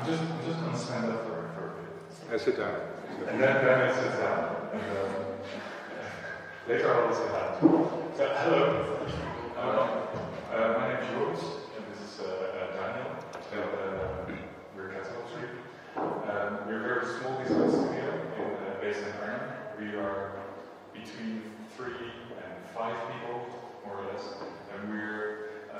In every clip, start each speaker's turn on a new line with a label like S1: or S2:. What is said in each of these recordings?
S1: I'm just going to stand up for a bit.
S2: Sit down.
S1: And then I sit down. And, later I will sit down. So, hello. My name is Joris, and this is Daniel. We're Catalogtree. We're a very small design studio based in Arnhem. We are between 3 and 5 people, more or less. And we're a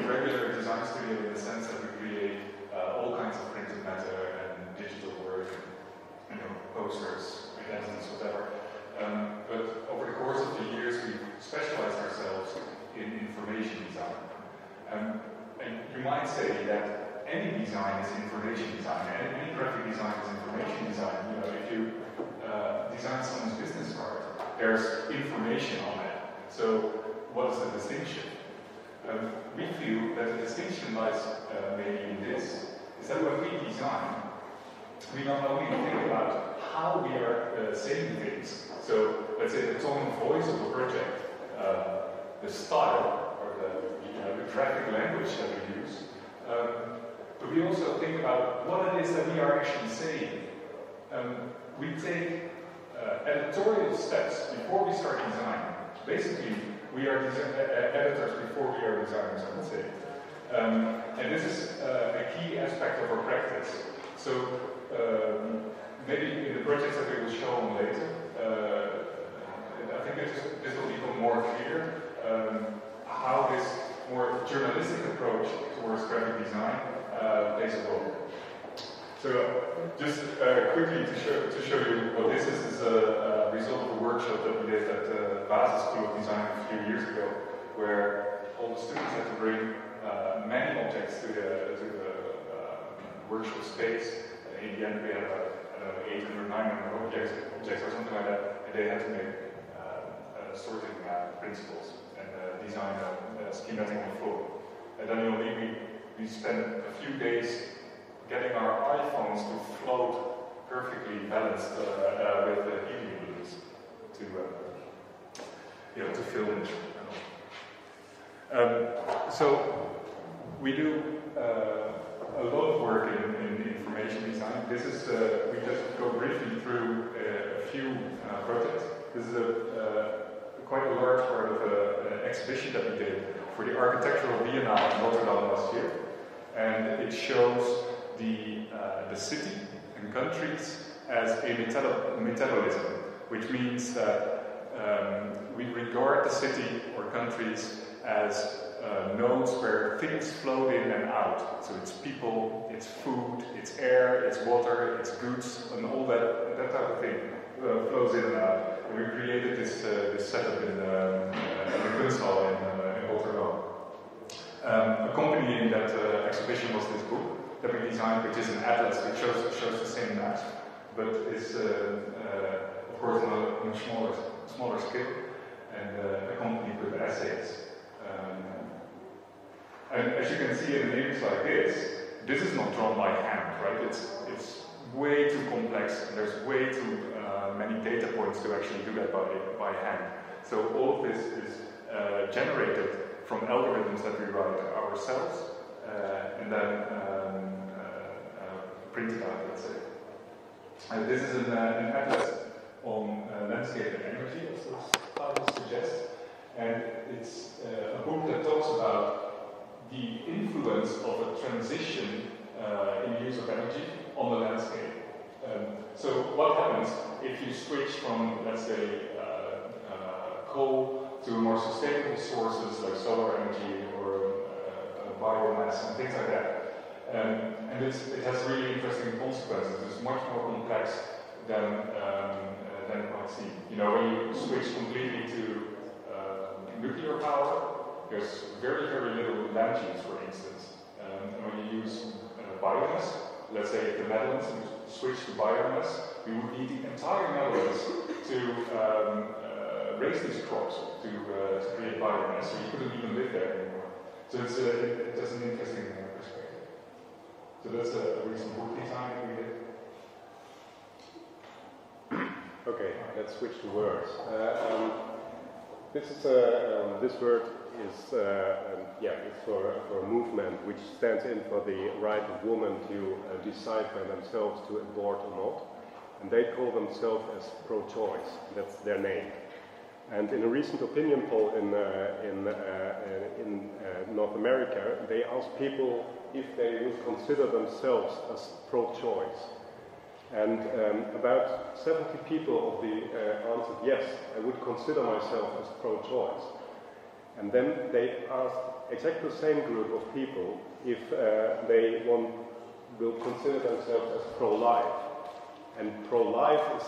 S1: regular design studio in the sense that we create all kinds of printed matter and digital work, and, posters, identities, whatever. But over the course of the years, we've specialized ourselves in information design. And you might say that any design is information design, and any graphic design is information design. If you design someone's business card, there's information on it. So, what is the distinction? We feel that the distinction lies maybe in this, is that when we design, we not only think about how we are saying things, so let's say the tone of voice of a project, the style, or the graphic language that we use, but we also think about what it is that we are actually saying. We take editorial steps before we start designing. Basically, we are editors before we are designers, I would say. And this is a key aspect of our practice. So, maybe in the projects that we will show on later, I think this will become more clear how this more journalistic approach towards graphic design plays a role. So, just quickly to show you what this is a result of a workshop that we did at the Basis School of Design a few years ago, where all the students had to bring many objects to the workshop space. In the end, we had about 800, 900 objects or something like that, and they had to make sorting principles and design a schematic on floor. And then we spent a few days getting our iPhones to float perfectly balanced with helium balloons to film it. So we do a lot of work in information design. This is we just go briefly through a few projects. This is quite a large part of an exhibition that we did for the Architectural Biennale in Rotterdam last year, and it shows the city and countries as a metabolism, which means that we regard the city or countries as nodes where things flow in and out. So it's people, it's food, it's air, it's water, it's goods, and all that type of thing flows in and out. And we created this setup in the Kunsthal in Rotterdam. Accompanying that exhibition was this book that we designed, which is an atlas which shows the same maps, but is of course on a much smaller scale, and accompanied with essays. And as you can see in an image like this is not drawn by hand, right? It's way too complex, and there's way too many data points to actually do that by hand. So all of this is generated from algorithms that we write ourselves, and then printed out, let's say. This is an atlas on landscape and energy, as the title suggests, and it's a book that talks about the influence of a transition in the use of energy on the landscape. So what happens if you switch from, let's say, coal to more sustainable sources like solar energy or biomass and things like that? And it has really interesting consequences. It's much more complex than it might seem. When you switch completely to nuclear power, there's very, very little land use, for instance. And when you use biomass, let's say if the Netherlands would switch to biomass, we would need the entire Netherlands to raise these crops to create biomass, so you couldn't even live there anymore. So it's an interesting perspective. So that's a recent book design that we did.
S2: Okay, let's switch to words. This is this word is for a movement which stands in for the right of women to decide by themselves to abort or not. And they call themselves as pro-choice. That's their name. And in a recent opinion poll in North America, they asked people if they would consider themselves as pro-choice. And about 70 people answered, yes, I would consider myself as pro-choice. And then they asked exactly the same group of people if they will consider themselves as pro-life. And pro-life is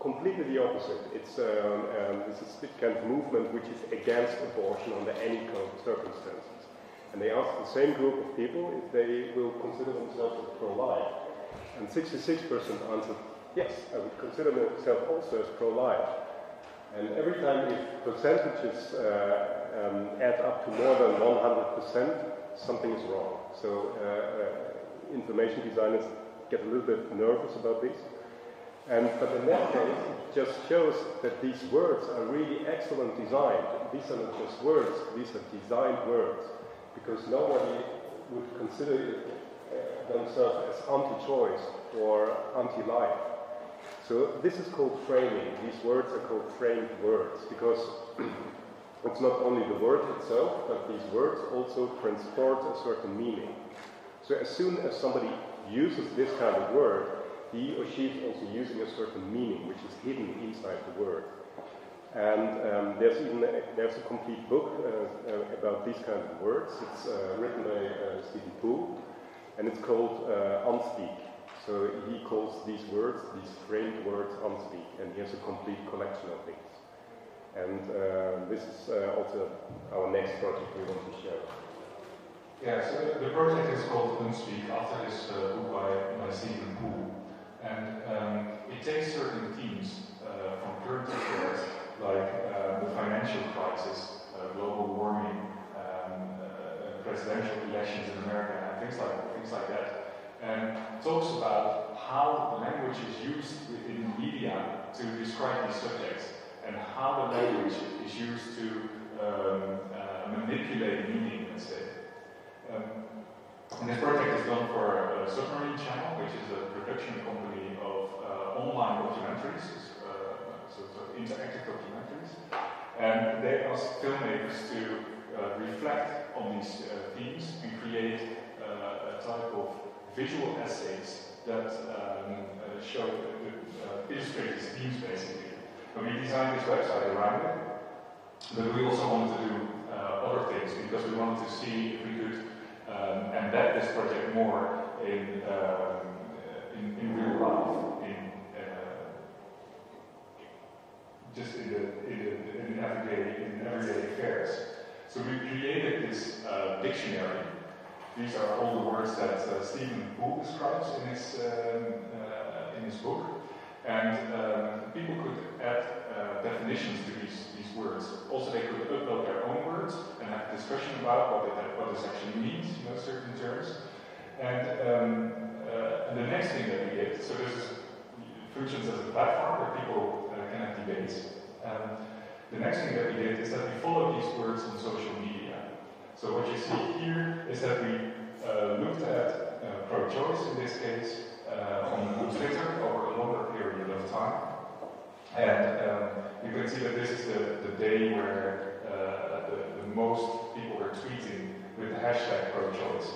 S2: completely the opposite. It's this is kind of movement which is against abortion under any circumstances. And they asked the same group of people if they will consider themselves as pro-life. And 66% answered, yes, I would consider myself also as pro-life. And every time if percentages add up to more than 100%, something is wrong. So information designers get a little bit nervous about this. But in that case, it just shows that these words are really excellent designed. These are not just words, these are designed words. Because nobody would consider themselves as anti-choice or anti-life. So this is called framing. These words are called framed words because it's not only the word itself, but these words also transport a certain meaning. So as soon as somebody uses this kind of word, he or she is also using a certain meaning which is hidden inside the word. And there's a complete book about these kind of words. It's written by Stephen Poole, and it's called Unspeak. So he calls these words, these framed words, Unspeak, and he has a complete collection of these. And this is also our next project we want to show.
S1: Yeah, so the project is called Unspeak after this book by Stephen Poole. And it takes certain themes from current affairs, like the financial crisis, global warming, presidential elections in America, and things like that, and talks about how language is used in media to describe these subjects, and how the language is used to manipulate meaning, let's say. And this project is done for Submarine Channel, which is a production company of online documentaries, so interactive documentaries. And they ask filmmakers to reflect on these themes and create a type of visual essays that illustrate these themes, basically. And we designed this website around it, but we also wanted to do other things because we wanted to see if we could embed this project more in real life, in everyday affairs. So we created this dictionary. These are all the words that Stephen Poole describes in his book, and people could add definitions to these words. Also, they could upload their own words and have a discussion about what this actually means, certain terms. And the next thing that we did, so this functions as a platform where people can have debates. The next thing that we did is that we followed these words on social media. So what you see here is that we looked at pro-choice in this case on Twitter over a longer period of time. And you can see that this is the day where the most people were tweeting with the hashtag pro-choice.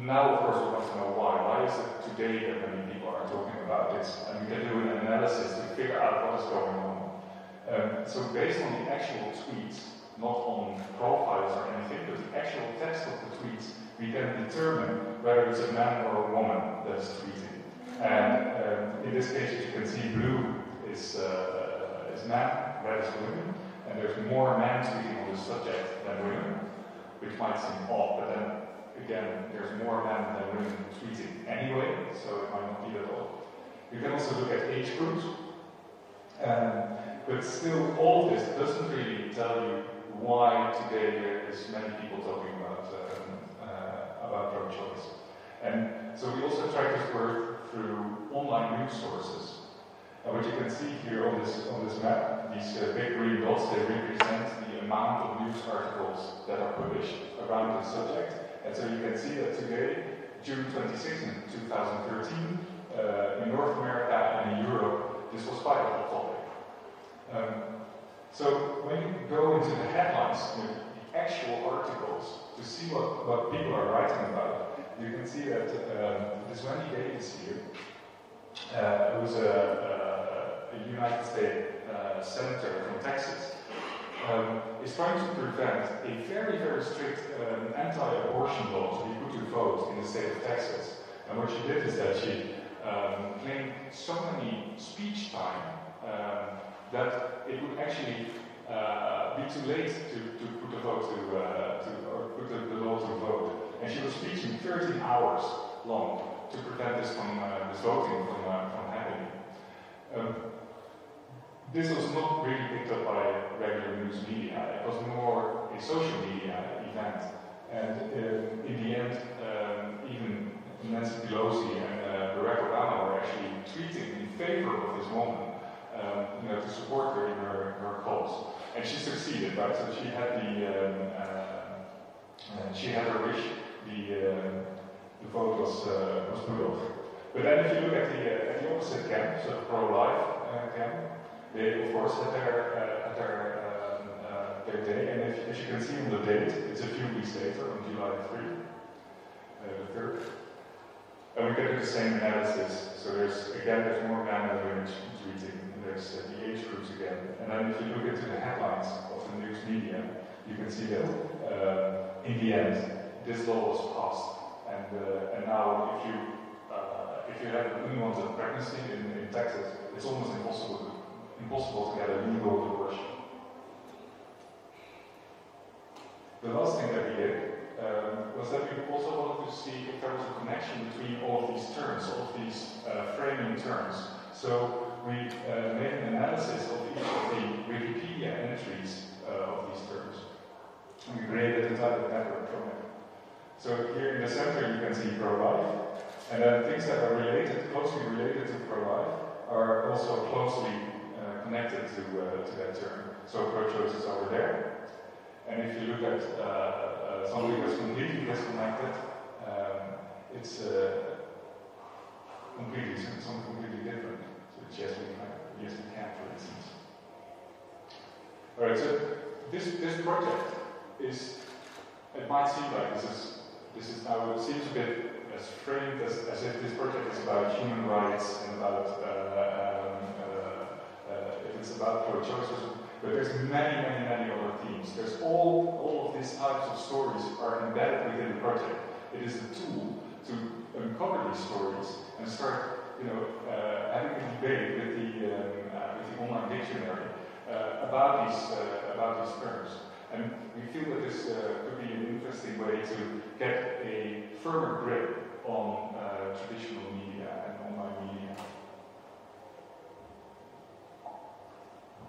S1: Now, of course, we want to know why. Why is it today that many people are talking about this? And we can do an analysis to figure out what is going on. So based on the actual tweets, not on profiles or anything, but the actual text of the tweets, we can determine whether it's a man or a woman that's tweeting. And in this case, as you can see, blue is man, red is women, and there's more men tweeting on the subject than women, which might seem odd, but then again, there's more men than women tweeting anyway, so it might not be at all. You can also look at age groups, but still all of this doesn't really tell you why today there is many people talking about pro-choice. And so we also track this work through online news sources. And what you can see here on this map, these big green dots, they represent the amount of news articles that are published around this subject. And so you can see that today, June 26, 2013, in North America and in Europe, this was quite a hot topic. So when you go into the headlines, the actual articles, to see what people are writing about, you can see that this Wendy Davis here, who's a United States senator from Texas, is trying to prevent a very, very strict anti-abortion law to be put to vote in the state of Texas. And what she did is that she claimed so many speech time that it would actually be too late to put the vote or put the law to vote. And she was speaking 13 hours long to prevent this from this voting from happening. This was not really picked up by regular news media. It was more a social media event. And in the end, even Nancy Pelosi and Barack Obama were actually tweeting in favor of this woman, to support her in her cause. And she succeeded, right? So she had her wish. The vote was put off. But then, if you look at the opposite camp, so the pro-life camp, they of course had their day. And as you can see on the date, it's a few weeks later, on July 3rd. And we can do the same analysis. So there's more men than women tweeting. And there's the age groups again. And then if you look into the headlines of the news media, you can see that in the end, this law was passed. And now, if you have an unwanted pregnancy in Texas, it's almost impossible to get a legal abortion. The last thing that we did was that we also wanted to see if there was a connection between all of these terms, all of these framing terms. So we made an analysis of each of the Wikipedia entries of these terms. And we created a type of network from it. So here in the center you can see pro-life, and then things that are closely related to pro-life are also closely connected to that term. So pro-choice is over there. And if you look at something that's completely disconnected, it's something completely different. So it's yes we can, for instance. Alright, so this project is, it might seem like this is now, it seems a bit as framed as if this project is about human rights and about if it's about pro-choice, but there's many other themes. There's all of these types of stories are embedded within the project. It is a tool to uncover these stories and start, having a debate with the online dictionary about these terms. And we feel that this could be an interesting way to get a firmer grip on traditional media and online media.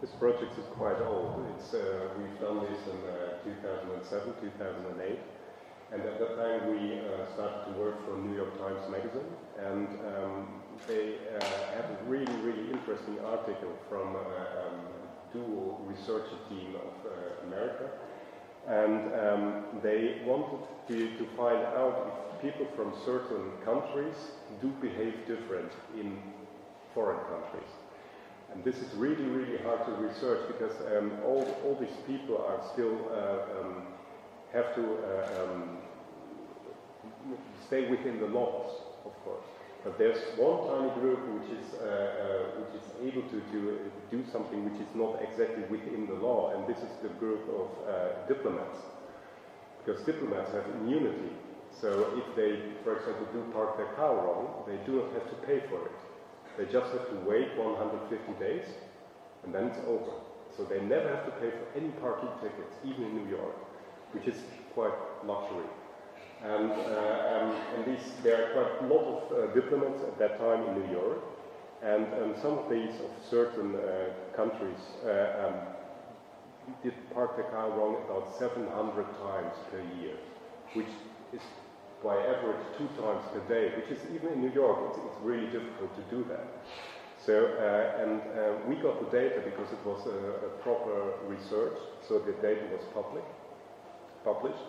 S2: This project is quite old. We've done this in 2007, 2008, and at that time we started to work for New York Times Magazine, and they had a really interesting article from dual research team of America, and they wanted to find out if people from certain countries do behave different in foreign countries. And this is really hard to research because all these people are still have to stay within the laws, of course. But there's one tiny group which is able to do something which is not exactly within the law, and this is the group of diplomats. Because diplomats have immunity, so if they, for example, do park their car wrong, they do not have to pay for it. They just have to wait 150 days, and then it's over. So they never have to pay for any parking tickets, even in New York, which is quite luxury. And there are quite a lot of diplomats at that time in New York, and some of these of certain countries did park their car wrong about 700 times per year, which is by average 2 times per day, which is even in New York, it's really difficult to do that. So, we got the data because it was a proper research, so the data was published,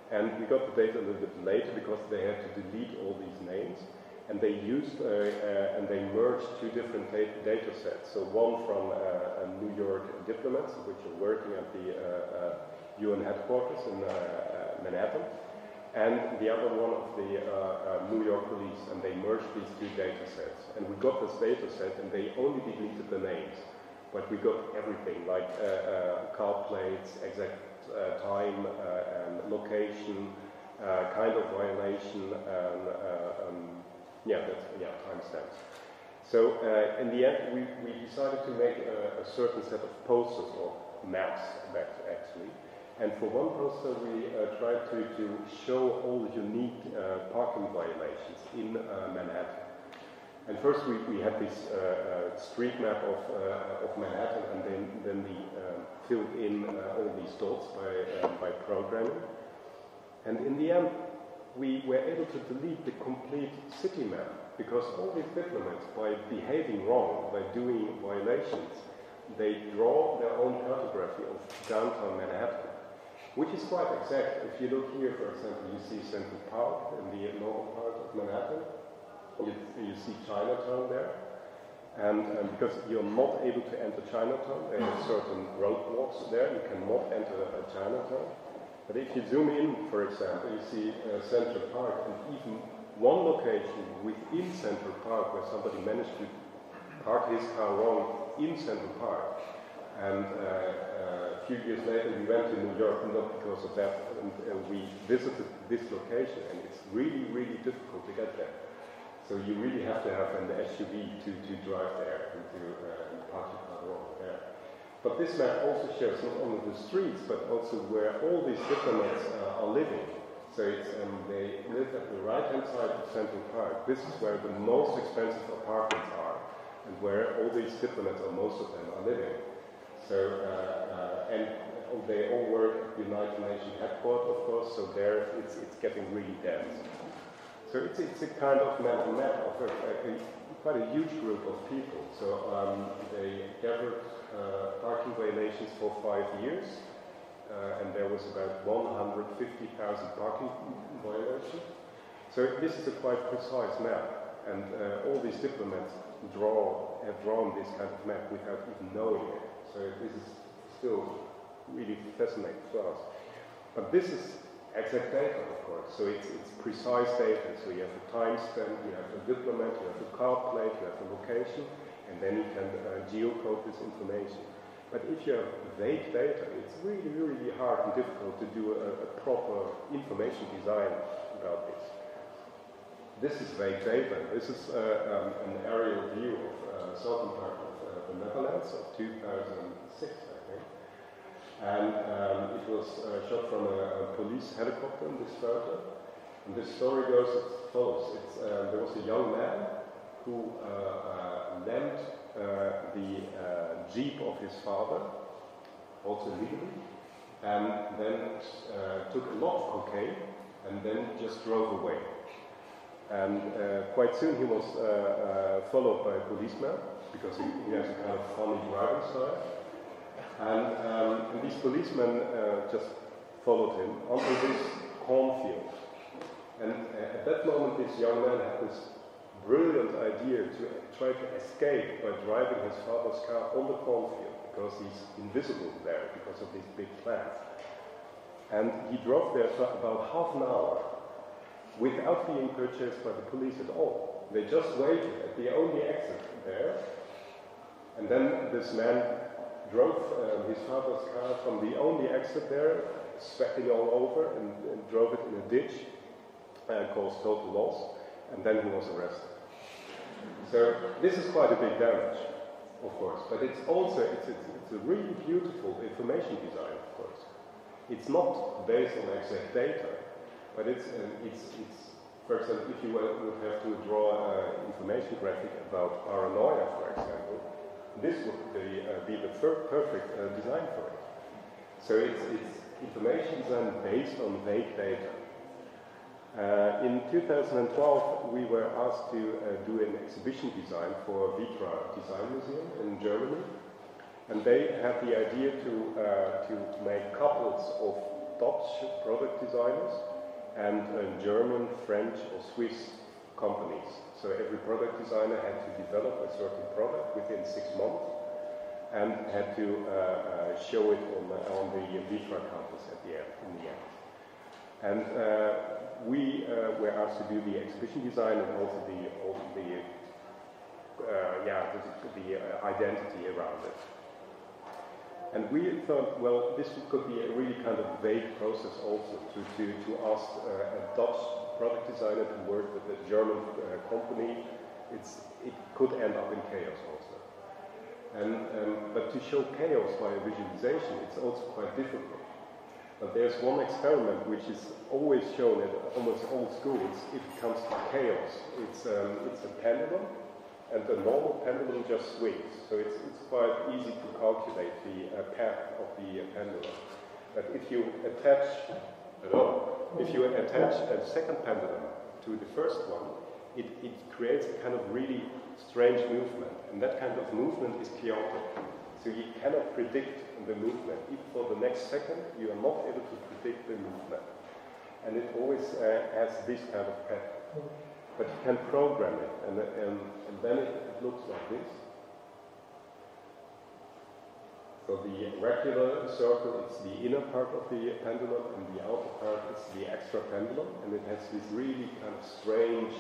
S2: and we got the data a little bit later because they had to delete all these names, and they used and they merged two different data sets. So one from New York diplomats, which are working at the UN headquarters in Manhattan, and the other one of the New York police, and they merged these two data sets. And we got this data set, and they only deleted the names, but we got everything, like card plates, exact time, and location, kind of violation, timestamps. So in the end, we decided to make a certain set of posters, or maps, actually. And for one poster, we tried to show all the unique parking violations in Manhattan. And first, we had this street map of Manhattan, and then we filled in all these dots by programming. And in the end, we were able to delete the complete city map, because all these diplomats, by behaving wrong, by doing violations, they draw their own cartography of downtown Manhattan, which is quite exact. If you look here, for example, you see Central Park in the northern part of Manhattan. You see Chinatown there. And because you're not able to enter Chinatown, there are certain roadblocks there. You cannot enter Chinatown. But if you zoom in, for example, you see Central Park, and even one location within Central Park where somebody managed to park his car wrong in Central Park. And a few years later, we went to New York, not because of that, and we visited this location, and it's really, really difficult to get there. So you really have to have an SUV to drive there and to park your car wrong there. But this map also shows not only the streets, but also where all these diplomats are living. So it's, they live at the right-hand side of Central Park. This is where the most expensive apartments are, and where all these diplomats, or most of them, are living. So, and they all work at the United Nations headquarters, of course, so there it's getting really dense. So it's a kind of mental map of quite a huge group of people. So they gathered parking violations for 5 years, and there was about 150,000 parking violations. So this is a quite precise map, and all these diplomats have drawn this kind of map without even knowing it. So this is still really fascinating to us. But this is exact data, of course. So it's precise data. So you have a timestamp, you have a diplomat, you have a card plate, you have a location, and then you can geocode this information. But if you have vague data, it's really, really hard and difficult to do a proper information design about this. This is vague data. This is an aerial view of southern part of the Netherlands of 2006, I think. And it was shot from a police helicopter in this photo. And this story goes as follows. There was a young man who lent the jeep of his father, also legally, and then took a lot of cocaine and then just drove away. And quite soon he was followed by a policeman, because he has a kind of funny driving style. And these policemen just followed him onto this cornfield. And at that moment, this young man had this brilliant idea to try to escape by driving his father's car on the cornfield, because he's invisible there because of these big plants. And he drove there for about half an hour without being purchased by the police at all. They just waited at the only exit there. And then this man drove his father's car from the only exit there, sweating all over, and drove it in a ditch, caused total loss, and then he was arrested. So this is quite a big damage, of course, but it's also it's a really beautiful information design, of course. It's not based on exact data, but it's for example, if you would have to draw an information graphic about paranoia, for example, this would be the perfect design for it. So it's information design based on vague data. In 2012, we were asked to do an exhibition design for Vitra Design Museum in Germany. And they had the idea to make couples of Dutch product designers and German, French, or Swiss companies. So every product designer had to develop a certain product within 6 months and had to show it on the Vitra campus in the end. And we were asked to do the exhibition design and also the identity around it. And we thought, well, this could be a really kind of vague process also to ask a Dutch product designer to work with a German company. It could end up in chaos also. But to show chaos by a visualization, it's also quite difficult. But there's one experiment which is always shown at almost all schools if it comes to chaos. It's a pendulum, and the normal pendulum just swings. So it's quite easy to calculate the path of the pendulum. But if you attach a second pendulum to the first one, it creates a kind of really strange movement. And that kind of movement is chaotic. So you cannot predict the movement. Even for the next second, you are not able to predict the movement. And it always has this kind of pattern. But you can program it, and then it looks like this. So the regular circle is the inner part of the pendulum, and the outer part is the extra pendulum, and it has this really kind of strange,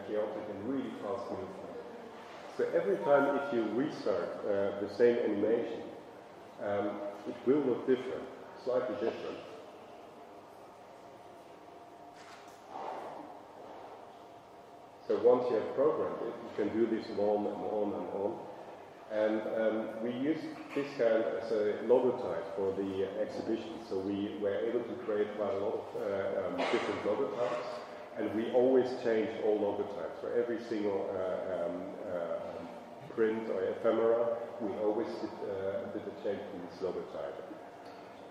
S2: chaotic, and really fast movement. So every time if you restart the same animation, it will look different, slightly different. So once you have programmed it, you can do this on and on and on. And we used this kind as a logotype for the exhibition. So we were able to create quite a lot of different logotypes. And we always change all logotypes. For every single print or ephemera, we always did a change to this logotype.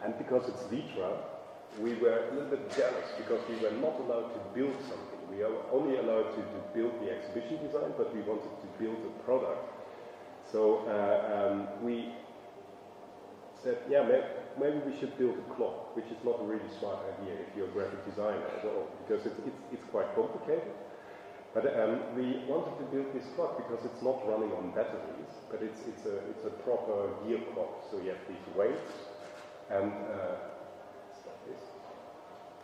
S2: And because it's Vitra, we were a little bit jealous because we were not allowed to build something. We are only allowed to build the exhibition design, but we wanted to build a product. So we said, yeah, maybe we should build a clock, which is not a really smart idea if you're a graphic designer at all, because it's quite complicated. But we wanted to build this clock because it's not running on batteries, but it's a proper gear clock. So you have these weights, and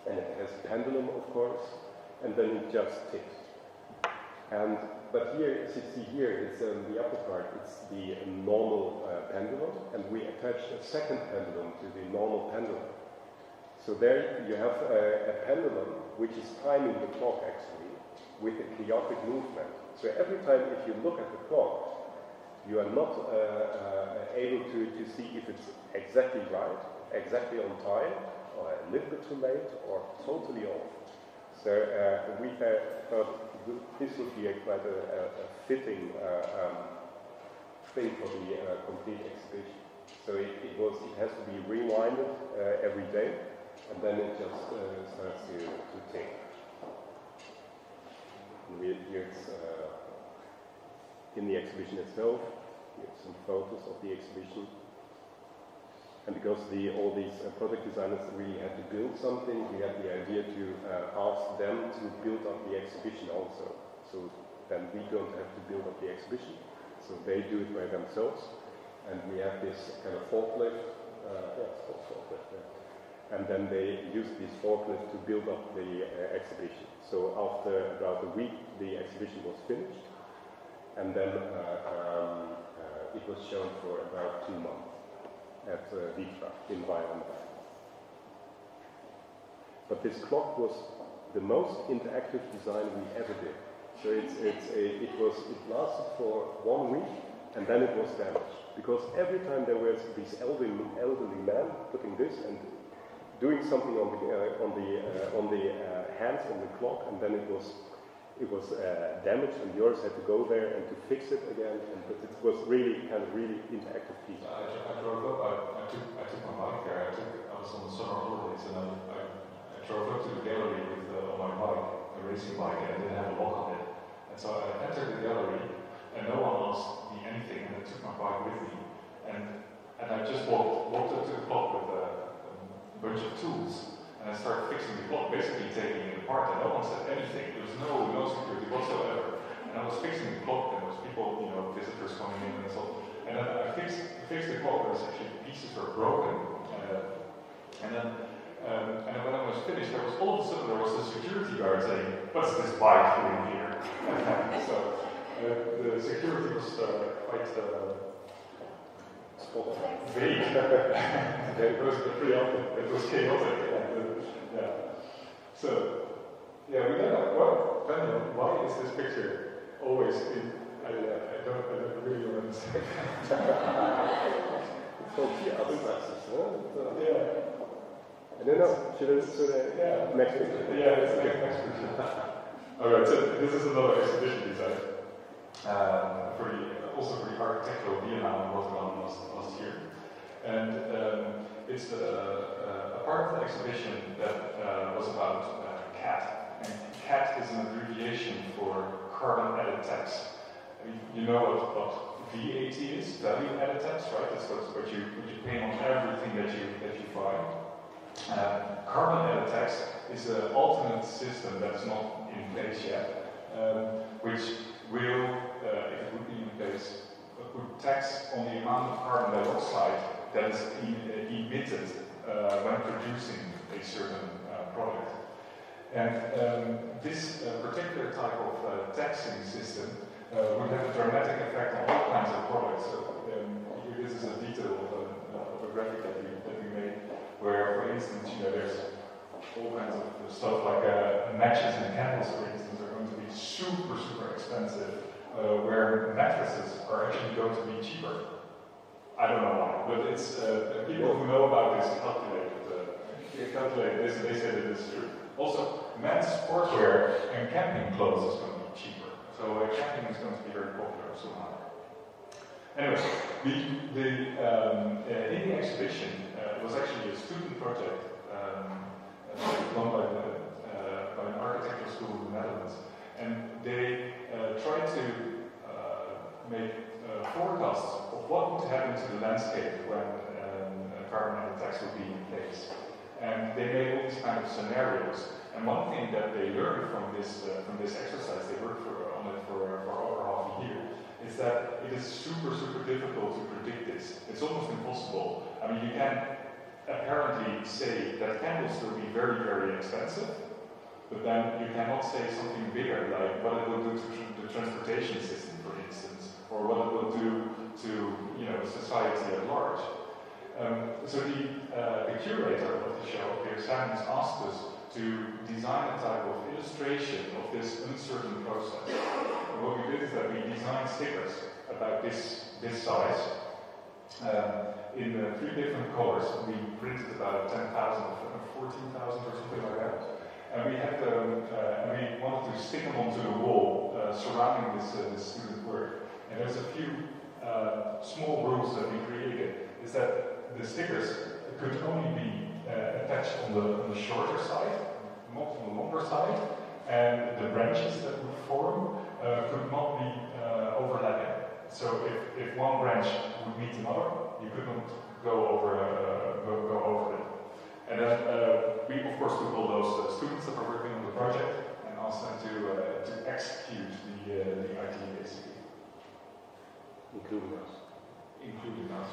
S2: and it has pendulum, of course, and then it just ticks. But here, as you see here, it's the upper part, it's the normal pendulum, and we attach a second pendulum to the normal pendulum. So there you have a pendulum which is timing the clock actually with a chaotic movement. So every time if you look at the clock, you are not able to see if it's exactly right, exactly on time, or a little bit too late, or totally off. So we thought this would be quite a fitting thing for the complete exhibition. So it has to be rewinded every day, and then it just starts to tick. And here it's in the exhibition itself. Here's some photos of the exhibition. And because all these product designers really had to build something, we had the idea to ask them to build up the exhibition also. So then we don't have to build up the exhibition. So they do it by themselves. And we have this kind of forklift. It's called forklift. Yeah. And then they use this forklift to build up the exhibition. So after about a week, the exhibition was finished. And then it was shown for about 2 months at Vitra in Arnhem. But this clock was the most interactive design we ever did. So it lasted for 1 week, and then it was damaged. Because every time there was this elderly man putting this and doing something on the hands on the clock, and then it was damaged, and Joris had to go there and to fix it again. But it was really interactive piece.
S1: I drove up. I took my bike there. I was on the summer holidays, and I drove up to the gallery on my bike. racing bike and it didn't have a lock on it. And so I entered the gallery and no one asked me anything, and I took my bike with me. And I just walked up to the clock with a bunch of tools, and I started fixing the clock, basically taking it apart, and no one said anything. There was no security whatsoever. And I was fixing the clock, and there was people, visitors coming in and so on. And then I fixed the clock, there was actually pieces were broken. And then when I was finished, all of a sudden there was a security guard saying, "What's this bike doing here?" So the security was quite vague. It was chaotic. Yeah. So, yeah, we don't know. Well, Daniel, why is this picture always in? I don't really understand.
S2: It's called the other glasses, huh?
S1: Yeah.
S2: I don't know. Should I next picture?
S1: Yeah, it's next picture. Alright, so this is another exhibition design. Also for the architectural biennale in Rotterdam last year. And it's a part of the exhibition that was about CAT. And CAT is an abbreviation for carbon added tax. I mean, you know what VAT is, value added tax, right? That's what you pay on everything that you buy. Carbon added tax is an alternate system that's not in place yet, which will, if it would be in place, put tax on the amount of carbon dioxide that is emitted when producing a certain product. And this particular type of taxing system would have a dramatic effect on all kinds of products. So here this is a detail of a graphic that we made, where, for instance, there's all kinds of stuff like matches and candles, for instance, are going to be super expensive, where mattresses are actually going to be cheaper. I don't know why, but it's people who know about this calculate this, and they say that it's true. Also, men's sportswear and camping clothes is going to be cheaper. So camping is going to be very popular somehow. Anyway, in the exhibition was actually a student project done by an architectural school in the Netherlands, and they tried to make forecasts of what would happen to the landscape when carbon added tax would be in place. And they made all these kind of scenarios. And one thing that they learned from this exercise, they worked on it for over half a year, is that it is super difficult to predict this. It's almost impossible. I mean, you can apparently say that candles will be very expensive, but then you cannot say something bigger, like what it will do to the transportation system, for instance, or what it will do to society at large. So the curator of the show, Peter Simons, asked us to design a type of illustration of this uncertain process. And what we did is that we designed stickers about this size in 3 different colors. We printed about 10,000 or 14,000 or something like that. And we had and we wanted to stick them onto the wall surrounding this student work. And there's a few small rules that we created. Is that the stickers could only be attached on the shorter side, not on the longer side, and the branches that would form could not be overlapping. So if one branch would meet another, you could not go over it. And then we of course took all those students that were working on the project and asked them to execute the idea basically.
S2: Including us.
S1: Including us.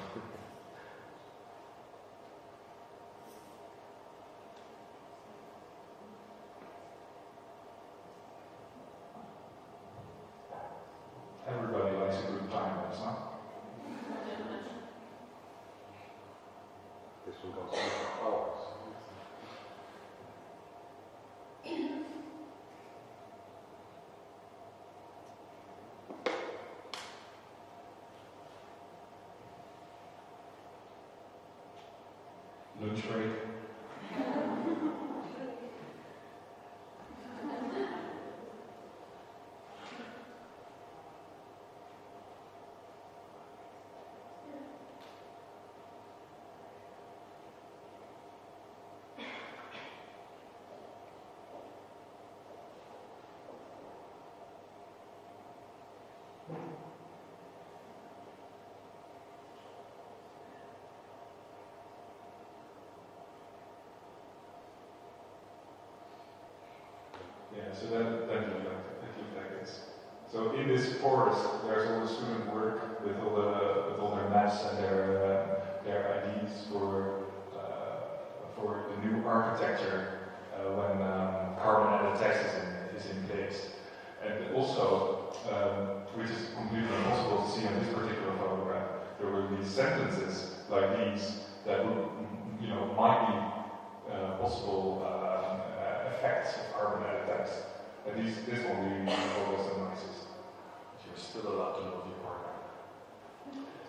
S1: Everybody likes a good time lapse, huh?
S2: This one goes on for hours.
S1: Lunch break. Yeah, so that looked like this. So in this forest, there's all the student work with all their maps and their ideas for the new architecture when carbon added text is in place. And also, which is completely impossible to see on this particular photograph, there will be sentences like these that would, might be possible effects of carbon added text. And this one we always the nicest. You're still allowed to love your partner.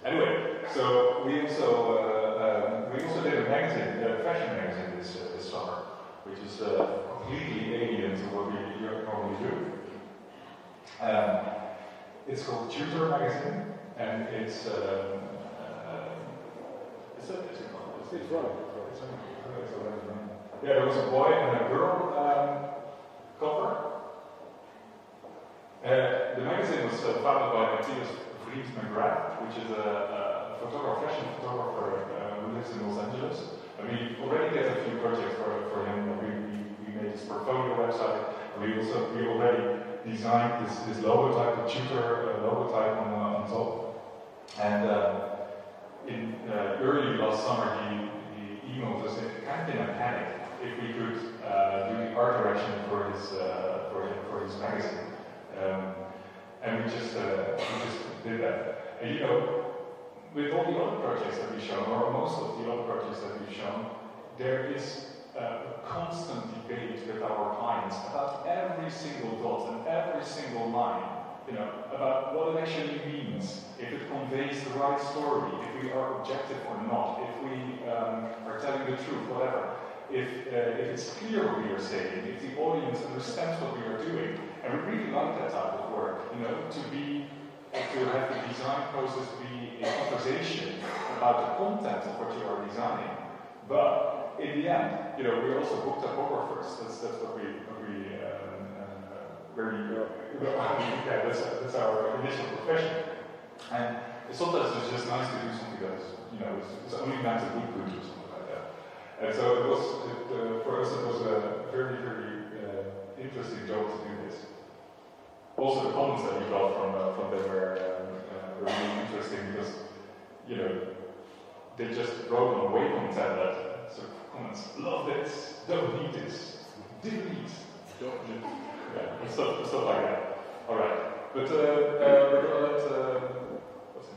S1: Anyway, so we also did a magazine, a fashion magazine this summer, which is completely alien to what we normally do. It's called Tutor Magazine, and it's running. Yeah, there was a boy and a girl cover. The magazine was founded by Matthias Vries McGrath, which is a fashion photographer who lives in Los Angeles. And we already get a few projects for him. We made his portfolio website. We already designed this logo type, the tutor logo type on top. And early last summer, he emailed us, kind of in a panic, if we could do the art direction for his magazine. And we just did that. And with all the other projects that we've shown, or most of the other projects that we've shown, there is a constant debate with our clients about every single dot and every single line, about what it actually means, if it conveys the right story, if we are objective or not, if we are telling the truth, whatever. If it's clear what we are saying, if the audience understands what we are doing, and we really like that type of work, to have the design process be a conversation about the content of what you are designing. But in the end, we also book typographers. That's what we that's our initial profession. And sometimes it's just nice to do something that is, it's only meant to look good or something like that. And so for us it was a very, very interesting job to do this. Also, the comments that we got from them were really interesting because, they just wrote on a Wacom tablet. So comments: love this, don't need this, delete, don't need, stuff like that. All right, but we're gonna let.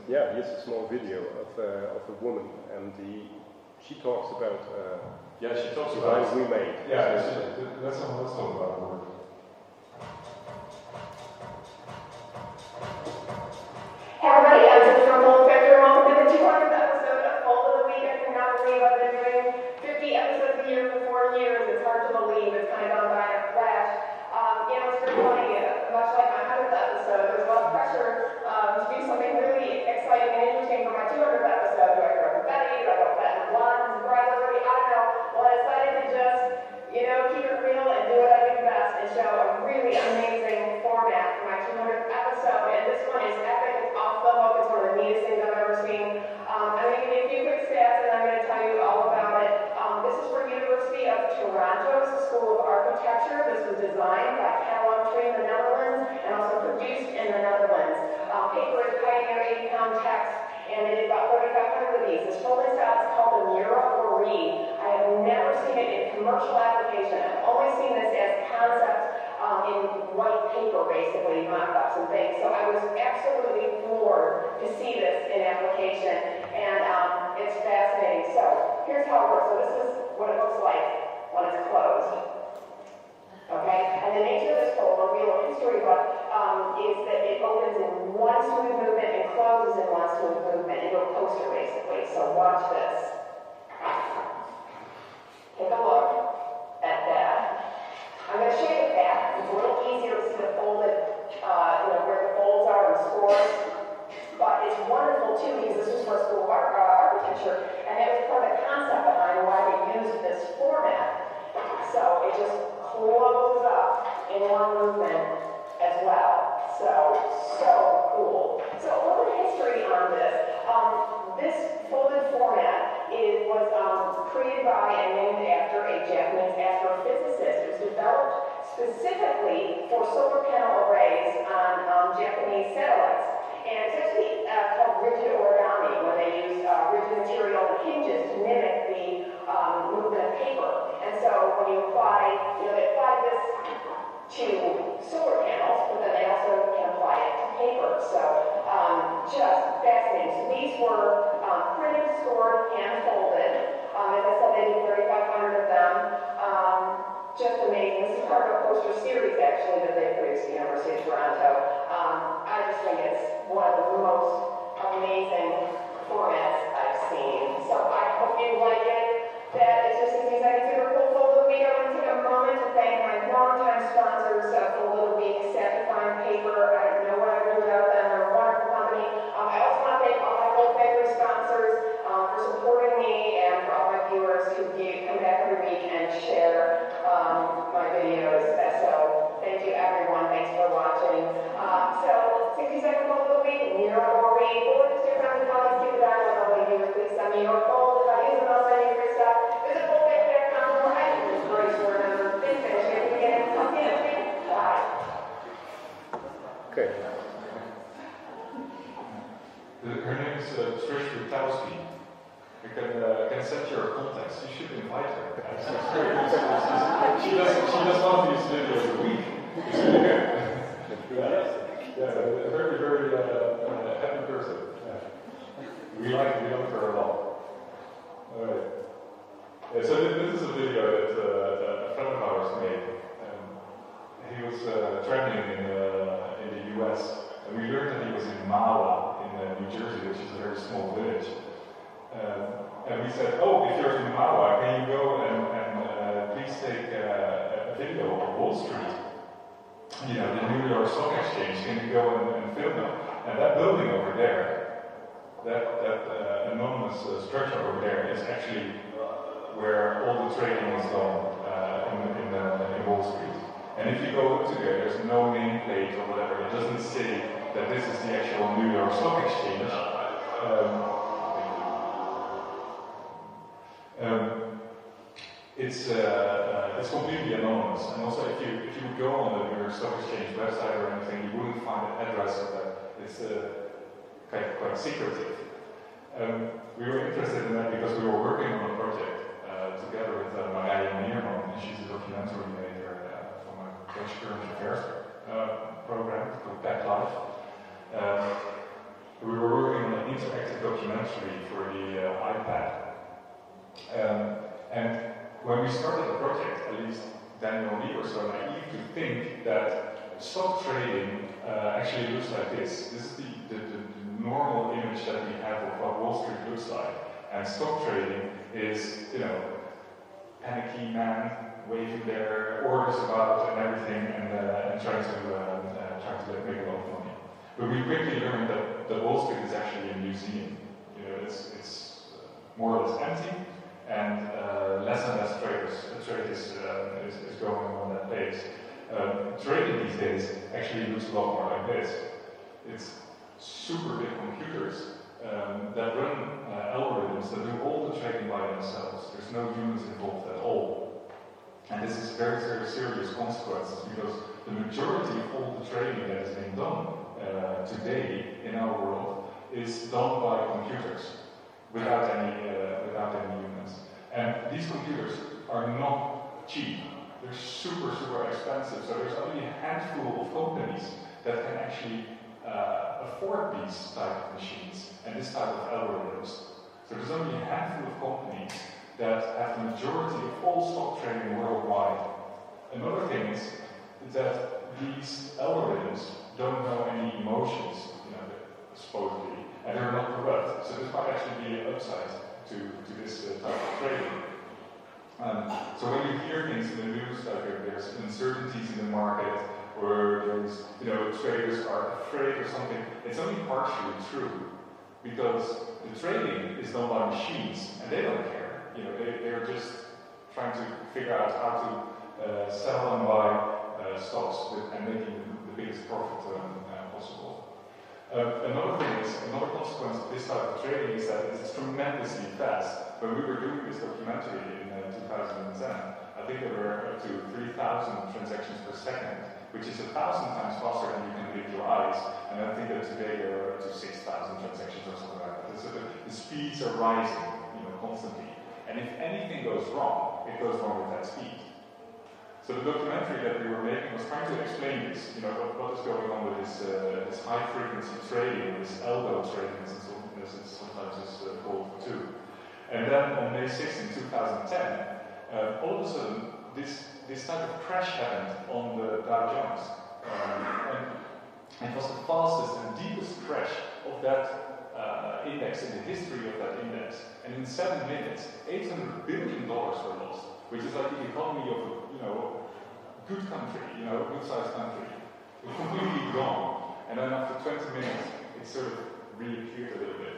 S2: Yeah, here's a small video of a woman, and she talks about.
S1: She talks about
S2: we made.
S1: Yeah, let's talk about the work.
S3: Hey everybody, I'm Joris Maltha. Welcome to the 200th episode of Fold of the Week. I cannot believe I've been doing 50 episodes a year for 4 years. It's hard to believe. It's kind of gone by in a flash. It's pretty funny. Much like my 100th episode, there was a lot of pressure to do something really exciting and interesting for my 200th episode. Do I go confetti? Do I go platinum blondes? Brides already? I don't know. Well, I decided to just, keep it real and do what I do best and show a really amazing format for my 200th episode. And this one is epic. It's off the hook. It's one of the neatest things I've ever seen. I'm going to give you a few quick stats and I'm going to tell you all about it. This is for University of Toronto. It's a School of Architecture. This was designed by Catalogtree in the Netherlands and also produced in the Netherlands. Paper is Pioneer 80-pound text, and they did about 3,500 of these. This folding style is called the Mura or Reed. I have never seen it in commercial application. I've only seen this as concept in white paper, basically, mock-ups and things. So I was absolutely floored to see this in application, and it's fascinating. So here's how it works. So this is what it looks like when it's closed. Okay? And the nature of this fold, a real history book, is that it opens in one smooth movement and closes in one smooth movement into a poster, basically. So watch this. Take a look at that. I'm going to show you the back. It's a little easier to see the folded, where the folds are and scores. But it's wonderful too because this was for School of Architecture, and that was part of the concept behind why they used this format. So it just closes up in one movement as well. So cool. So a little history on this. This folded format was created by and named after a Japanese astrophysicist. It was developed specifically for solar panel arrays on Japanese satellites. And it's actually called rigid origami, where they use rigid material and hinges to mimic the movement of paper. And so when you apply, they apply this to solar panels, but then they also can apply it to paper. So just fascinating. So these were printed, stored, hand-folded. As I said, they did 3,500 of them. Just amazing. This is part of a poster series, actually, that they produced at the University of Toronto. I just think it's one of the most amazing formats I've seen. So I hope you like it. That is just 60 seconds super cool. Fold of the Week. I want to take a moment to thank my longtime sponsors of Fold of the Week, Satisfying Paper. I don't know what I would do without them. They're a wonderful company. I also want to thank all my Fold Factory sponsors for supporting me and for all my viewers who come back every week and share my videos. So thank you, everyone. Thanks for watching. So 60 second Fold of the Week. You're all read. Or just your friends and colleagues keep it on with all the viewers. Please send me your fold. If I use them, I'll send you free stuff. Visit foldfactory.com for more items and stories for another. Thanks, finish it again. I'll see you next week. Bye.
S2: Okay.
S1: Her name is Trish Rutowski. You can set your contacts. You should invite her. She does one of these videos a week. It's really good. Yeah, a very, very happy person. Yeah. We like her a lot. All right. Yeah, so this is a video that a friend of ours made. He was traveling in the US, and we learned that he was in Mahwah in New Jersey, which is a very small village. And we said, oh, if you're in Mahwah, can you go and please take a video of Wall Street? The New York Stock Exchange, can you go and film it? And that building over there, that anonymous structure over there is actually where all the trading is done in Wall Street. And if you go up to there's no nameplate or whatever. It doesn't say that this is the actual New York Stock Exchange. It's completely anonymous, and also if you would go on the New York Stock Exchange website or anything, you wouldn't find an address of that. It's quite secretive. We were interested in that because we were working on a project together with Mollweide Hemispheres, and she's a documentary maker from a Dutch current affairs program called Werkplaats. We were working on an interactive documentary for the iPad. And when we started the project, at least Daniel and me were so naive to think that stock trading actually looks like this. This is the normal image that we have of what Wall Street looks like. And stock trading is, panicky man waving their orders about and everything and trying to make a lot of money. But we quickly learned that Wall Street is actually a museum. It's more or less empty. And less and less trade is going on that pace. Trading these days actually looks a lot more like this. It's super big computers that run algorithms that do all the trading by themselves. There's no humans involved at all. And this is very, very serious consequences because the majority of all the trading that is being done today in our world is done by computers without any humans. And these computers are not cheap. They're super, super expensive. So there's only a handful of companies that can actually afford these type of machines and this type of algorithms. So there's only a handful of companies that have the majority of all stock trading worldwide. Another thing is that these algorithms don't know any emotions, supposedly, and they're not corrupt. So this might actually be an upside to this type of trading. So when you hear things in the news, like there's uncertainties in the market, or there's, traders are afraid or something, it's only partially true, because the trading is done by machines, and they don't care. They're just trying to figure out how to sell and buy stocks and making the biggest profit possible. Another consequence of this type of trading is that it's tremendously fast. When we were doing this documentary in 2010, I think there were up to 3,000 transactions per second which is 1,000 times faster than you can believe your eyes. And I think that today there are up to 6,000 transactions or something like that. So the speeds are rising, constantly. And if anything goes wrong, it goes wrong with that speed. So the documentary that we were making was trying to explain this, what is going on with this high frequency trading, this elbow trading, as it sometimes is called too. And then on May 6th in 2010, all of a sudden, this type of crash happened on the Dow Jones. And it was the fastest and deepest crash of that index in the history of that index. And in 7 minutes, $800 billion were lost, which is like the economy of a good country, a good-sized country. It was completely gone. And then after 20 minutes, it sort of reappeared a little bit.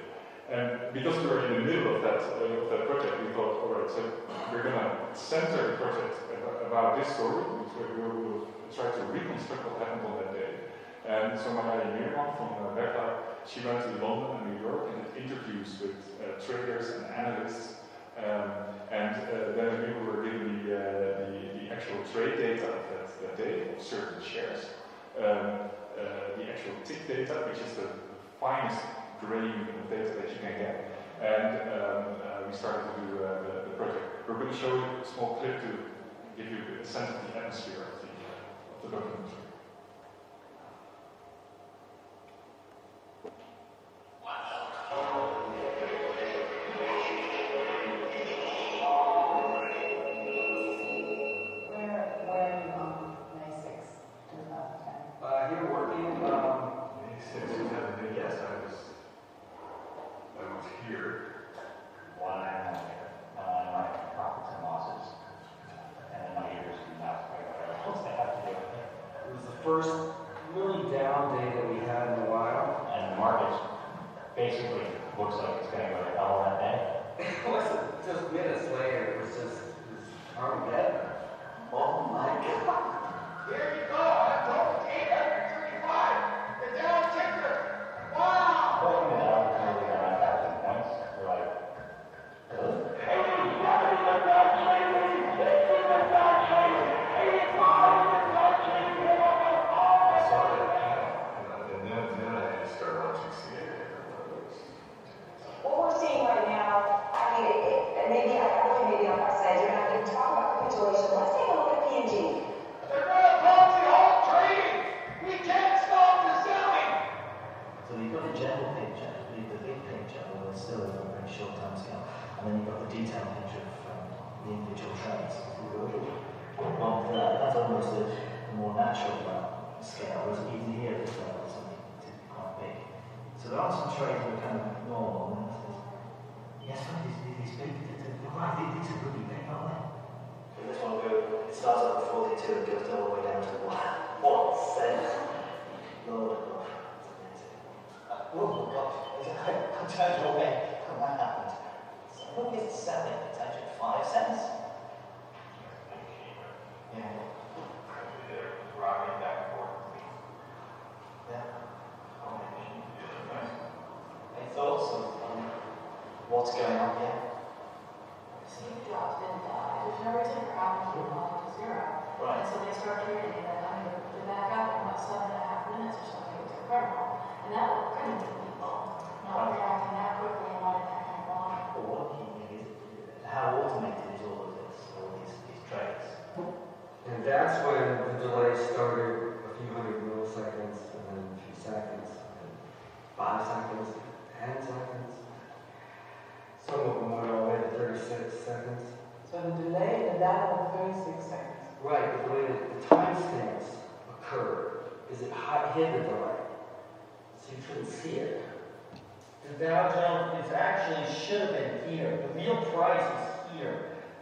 S1: And because we were in the middle of that project, we thought, all right, so we're going to center the project about this story, which we will try to reconstruct what happened on that day. And so Mollweide Hemispheres from Werkplaats, she went to London and New York and did interviews with traders and analysts. And then we were given the actual trade data of that day of certain shares, the actual tick data, which is the finest grain of data that you can get, and we started to do the project. We're going to show you a small clip to give you a sense of the atmosphere of the documentary.
S4: First really down day that we had in a while.
S5: And the market basically looks like it's going to go to hell that day.
S4: It wasn't just minutes later, it was just Armageddon.
S5: Oh my God.
S6: Here you go, I told you 835. The down ticker. Wow.
S5: Welcome to Albuquerque, we got 9,000 points. We're like, good.
S6: 87 in the Dutch trading, 60 in the Dutch trading, 85 in the Dutch trading.
S7: I saw that panel, and then I had to start watching CNN.
S8: What we're seeing right now, I mean, maybe I'm not saying you're not going to talk about capitulation. Let's take a look at P&G.
S6: They're going to pause the whole trading. We can't stop the selling.
S5: So you've got the general picture, the big picture, where we're still over a very short time scale, and then you've got the detailed picture of the individual trades. Well, that's almost a more natural scale, whereas even here it's something quite big. So there are some trades that are kind of normal, and yes, these big, right, these are really big, aren't they? So this one it starts at 42 and goes all the way down to 1 cent. Lord, oh gosh, I turned away when that happened. So look, it's selling, it's actually 5 cents. Yeah.
S7: Rocking back and forth.
S5: Yeah. Any thoughts on what's going on here?
S9: Steve Jobs didn't die. There's no reason for Apple to fall to zero.
S5: Right.
S9: And so they start trading it, and they back up in about 7.5 minutes or something. It's incredible. And that will kind of get people not reacting that quickly and wanting that kind of volume.
S5: Well, what how automated is all of this, all these trades?
S4: And that's when the delay started a few hundred milliseconds, and then a few seconds, and 5 seconds, 10 seconds. Some of them went all the way to 36 seconds.
S10: So the delay in the data was 36 seconds.
S4: Right, but the way that the timestamps occurred is it hid the delay. So you couldn't see it.
S11: The Dow Jones should have been here. The real price is here.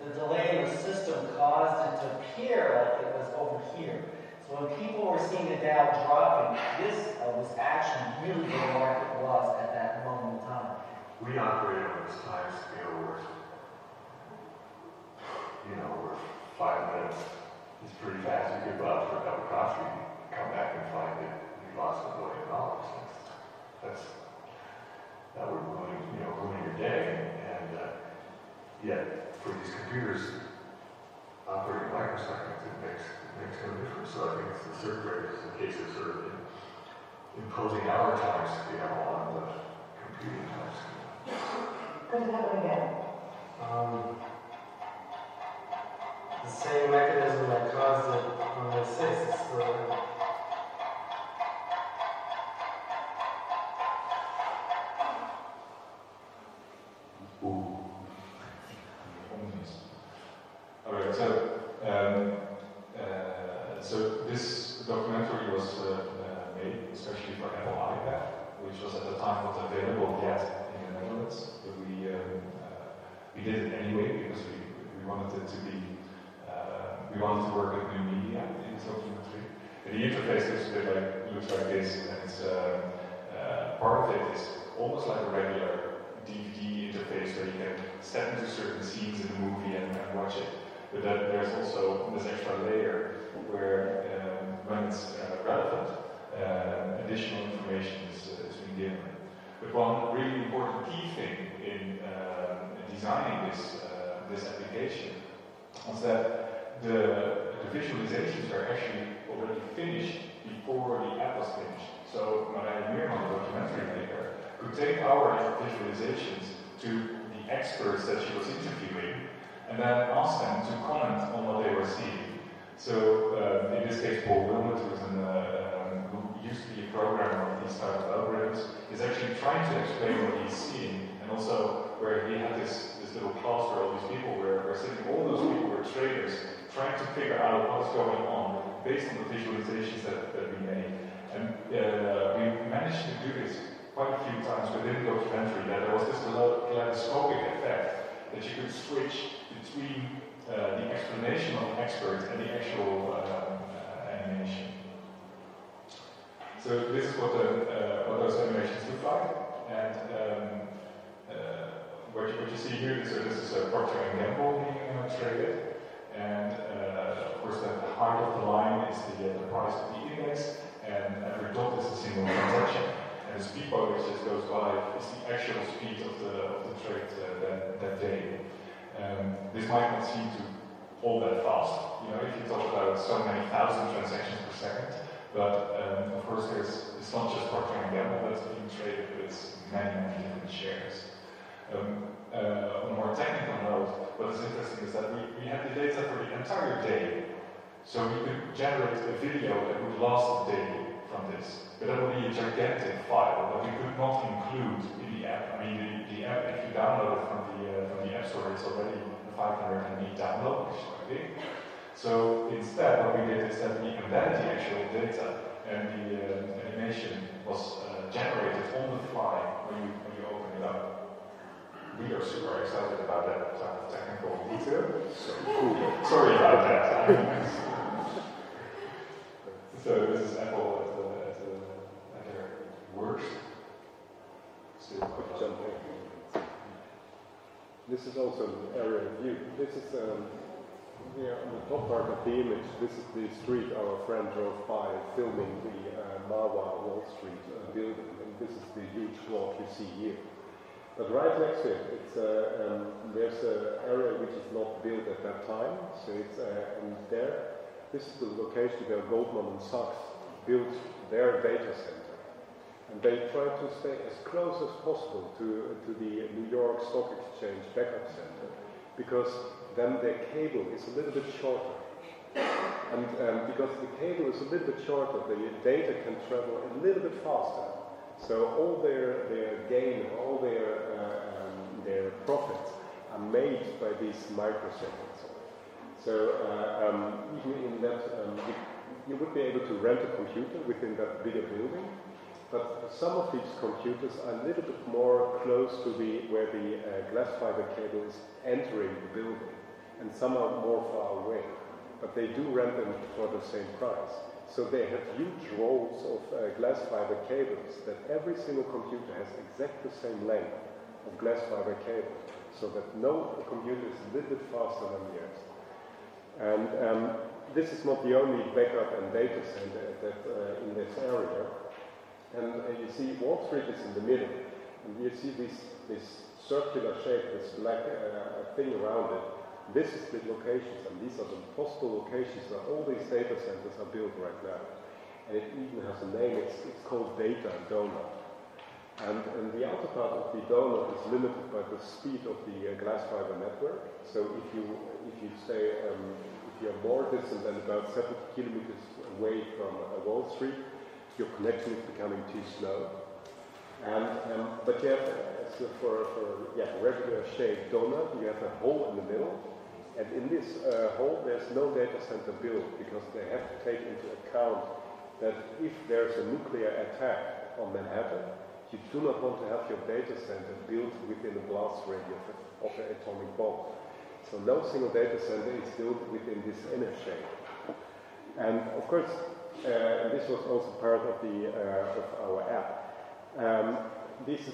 S11: The delay in the system caused it to appear like it was over here. So when people were seeing the Dow dropping, this was actually really where the market was at that moment in time.
S7: We operate on this time scale where, where 5 minutes is pretty fast. You could go out for a cup of coffee, come back and find that you lost $1 billion. That would ruin your day. And yet, for these computers operating microseconds, it makes no difference. So think it's the third graders, in case they're sort of imposing our time scale on the computing time scale.
S10: Could it happen again?
S4: The same mechanism that caused it on the 6th.
S1: Alright, so this documentary was made especially for Apple iPad, which was at the time not available yet in the Netherlands. But we did it anyway because we wanted it to be we wanted to work with new media in this documentary. And the interface looks like this, and it's part of it is almost like a regular DVD interface where you can step into certain scenes in the movie and watch it. But then there's also this extra layer where, when it's relevant, additional information is being given. But one really important key thing in designing this application was that the visualizations are actually already finished before the app was finished. So Mollweide Hemispheres, the documentary maker, could take our visualizations to the experts that she was interviewing and then ask them to comment on what they were seeing. So in this case, Paul Wilmot, who used to be a programmer of these type of algorithms, is actually trying to explain what he's seeing, and also where he had this little class where all these people were sitting, all those people were traders, trying to figure out what's going on based on the visualizations that we made. And we managed to do this quite a few times within the documentary, that there was this kaleidoscopic effect that you could switch between the explanation of the expert and the actual animation. So this is what those animations look like, and what you see here, this is a Procter & Gamble being traded, and of course the height of the line is the price of the index, and every dot is a single transaction. And the speed by which this goes by is the actual speed of the trade that day. This might not seem to all that fast, you know, if you talk about so many thousand transactions per second. But of course, it's not just Procter & Gamble that's being traded, but it's many different shares. On a more technical note, what is interesting is that we had the data for the entire day, so we could generate a video that would last a day from this. But that would be a gigantic file that we could not include in the app. I mean, the app, if you download it from the App Store, it's already a 500 MB download, which is quite big. So instead, what we did is that we embedded the actual data, and the animation was generated on the fly when you open it up. We are super excited about that type of technical detail. So cool. Sorry about that. So this is Apple at their worst.
S2: Still quick jump in. This is also an area of view. This is here on the top part of the image. This is the street our friend drove by, filming the Marwa Wall Street building, and this is the huge block you see here. But right next to it, there's an area which is not built at that time. So it's and there. This is the location where Goldman and Sachs built their data center, and they tried to stay as close as possible to the New York Stock Exchange backup center, because then their cable is a little bit shorter. And because the cable is a little bit shorter, the data can travel a little bit faster. So all their gain, all their profits are made by these microseconds. So even in that, you would be able to rent a computer within that bigger building, but some of these computers are a little bit more close to where the glass fiber cable is entering the building, and some are more far away. But they do rent them for the same price. So they have huge rolls of glass fiber cables that every single computer has exactly the same length of glass fiber cable, so that no computer is a little bit faster than the others. And this is not the only backup and data center that in this area. And you see Wall Street is in the middle, and you see this circular shape, this black thing around it. This is the locations, and these are the possible locations where all these data centers are built right now. And it even has a name, it's called data donut. And the outer part of the donut is limited by the speed of the glass fiber network. So if you say, if you're more distant than about 70 kilometers away from Wall Street, your connection is becoming too slow. But you have, for regular shaped donut, you have a hole in the middle. And in this hole, there's no data center built because they have to take into account that if there's a nuclear attack on Manhattan, you do not want to have your data center built within a blast radius of an atomic bomb. So no single data center is built within this inner shape. And of course, this was also part of of our app. These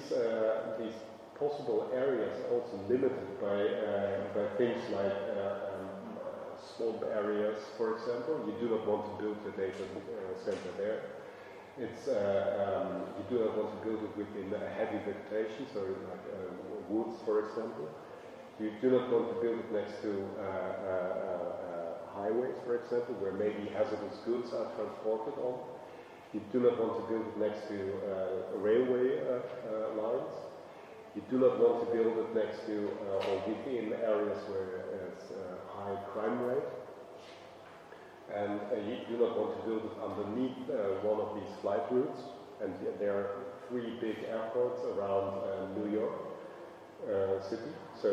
S2: possible areas are also limited by things like swamp areas, for example. You do not want to build a data center there. You do not want to build it within heavy vegetation, so like woods, for example. You do not want to build it next to highways, for example, where maybe hazardous goods are transported on. You do not want to build it next to railway lines. You do not want to build it next to or within areas where there's high crime rate. And you do not want to build it underneath one of these flight routes. And there are 3 big airports around New York City. So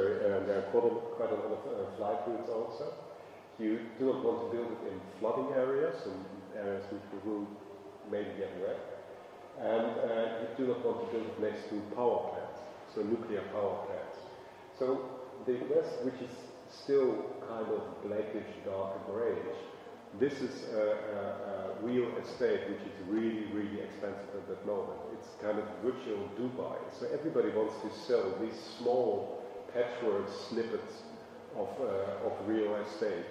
S2: there are quite a lot of flight routes also. You do not want to build it in flooding areas and areas which will maybe get wet. And you do not want to build it next to power plants, so nuclear power plants. So the rest, which is still kind of blackish, dark grayish, this is real estate, which is really, really expensive at that moment. It's kind of virtual Dubai. So everybody wants to sell these small patchwork snippets of real estate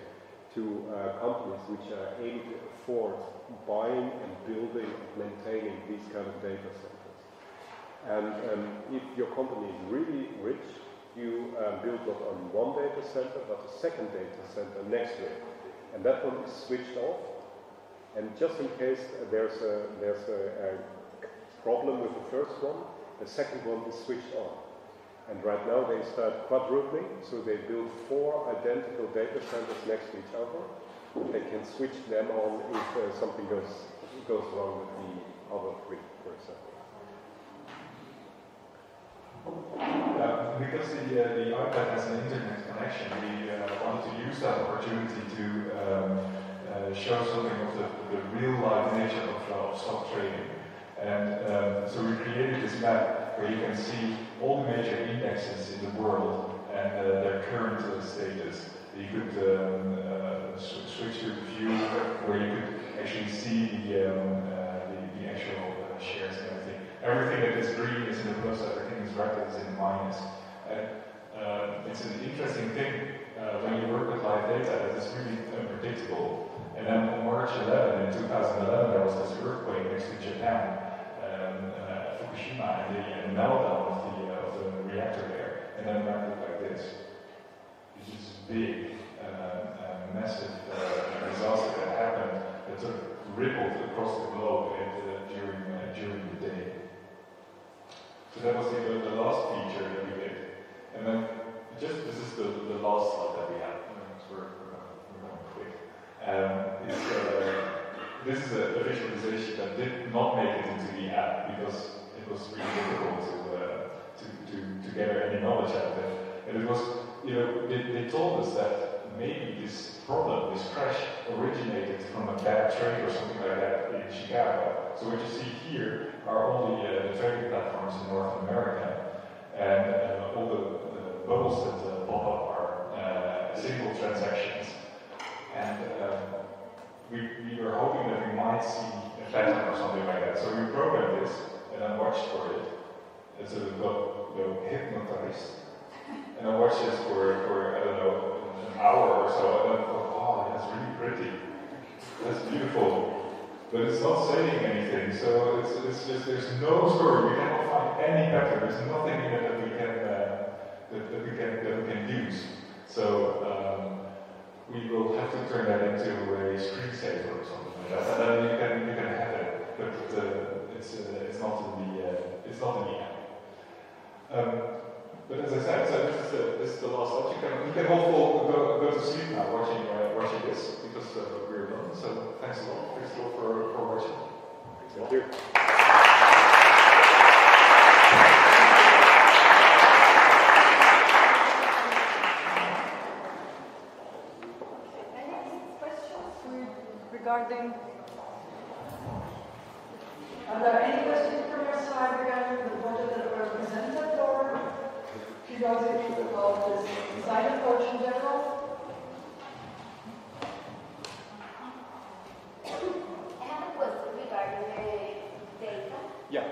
S2: to companies which are able to afford buying and building and maintaining these kind of data centers. And if your company is really rich, you build not only one data center, but a second data center next to it. And that one is switched off. And just in case there's a problem with the first one, the second one is switched on. And right now they start quadrupling, so they build 4 identical data centers next to each other. They can switch them on if something goes wrong with the other 3, for example.
S1: Because the iPad has an internet connection, we wanted to use that opportunity to show something of the real-life nature of stock trading. And so we created this map where you can see all the major indexes in the world and their current status. You could switch to the view where you could actually see the actual shares and everything. Everything that is green is in the plus, everything is red that is in the minus. And it's an interesting thing when you work with live data that is really unpredictable. And then on March 11, in 2011, there was this earthquake next to Japan, Fukushima, and the meltdown of the reactor there. And then it went like this. It's this big, massive disaster that happened that sort of rippled across the globe during the day. So that was the last feature that we did. And then this is the last slide that we have. We're going quick. This is a visualization that did not make it into the app because it was really difficult to gather any knowledge out of it. And it was, they told us that maybe this problem, this crash, originated from a bad trade or something like that in Chicago. So what you see here are all the trading platforms in North America, and all the bubbles that pop up are single transactions. And we were hoping that we might see a pattern or something like that. So we programmed this and I watched for it. And so it got hypnotized. And I watched this for I don't know, an hour or so, and I thought, oh, that's really pretty. That's beautiful. But it's not saying anything, so it's just, there's no story. We cannot find any pattern. There's nothing in it that we can use. So we will have to turn that into a screensaver or something like that, and then you can have it, but it's not in the app. But as I said, so this is the last slide. You can all go to sleep now watching this because we're done. So thanks a lot. Thanks a lot for watching.
S2: Thank you.
S10: Regarding, are there any questions from your side regarding the project that were presented, or curiosity about this design approach in general?
S12: I have a question regarding the data.
S1: Yeah.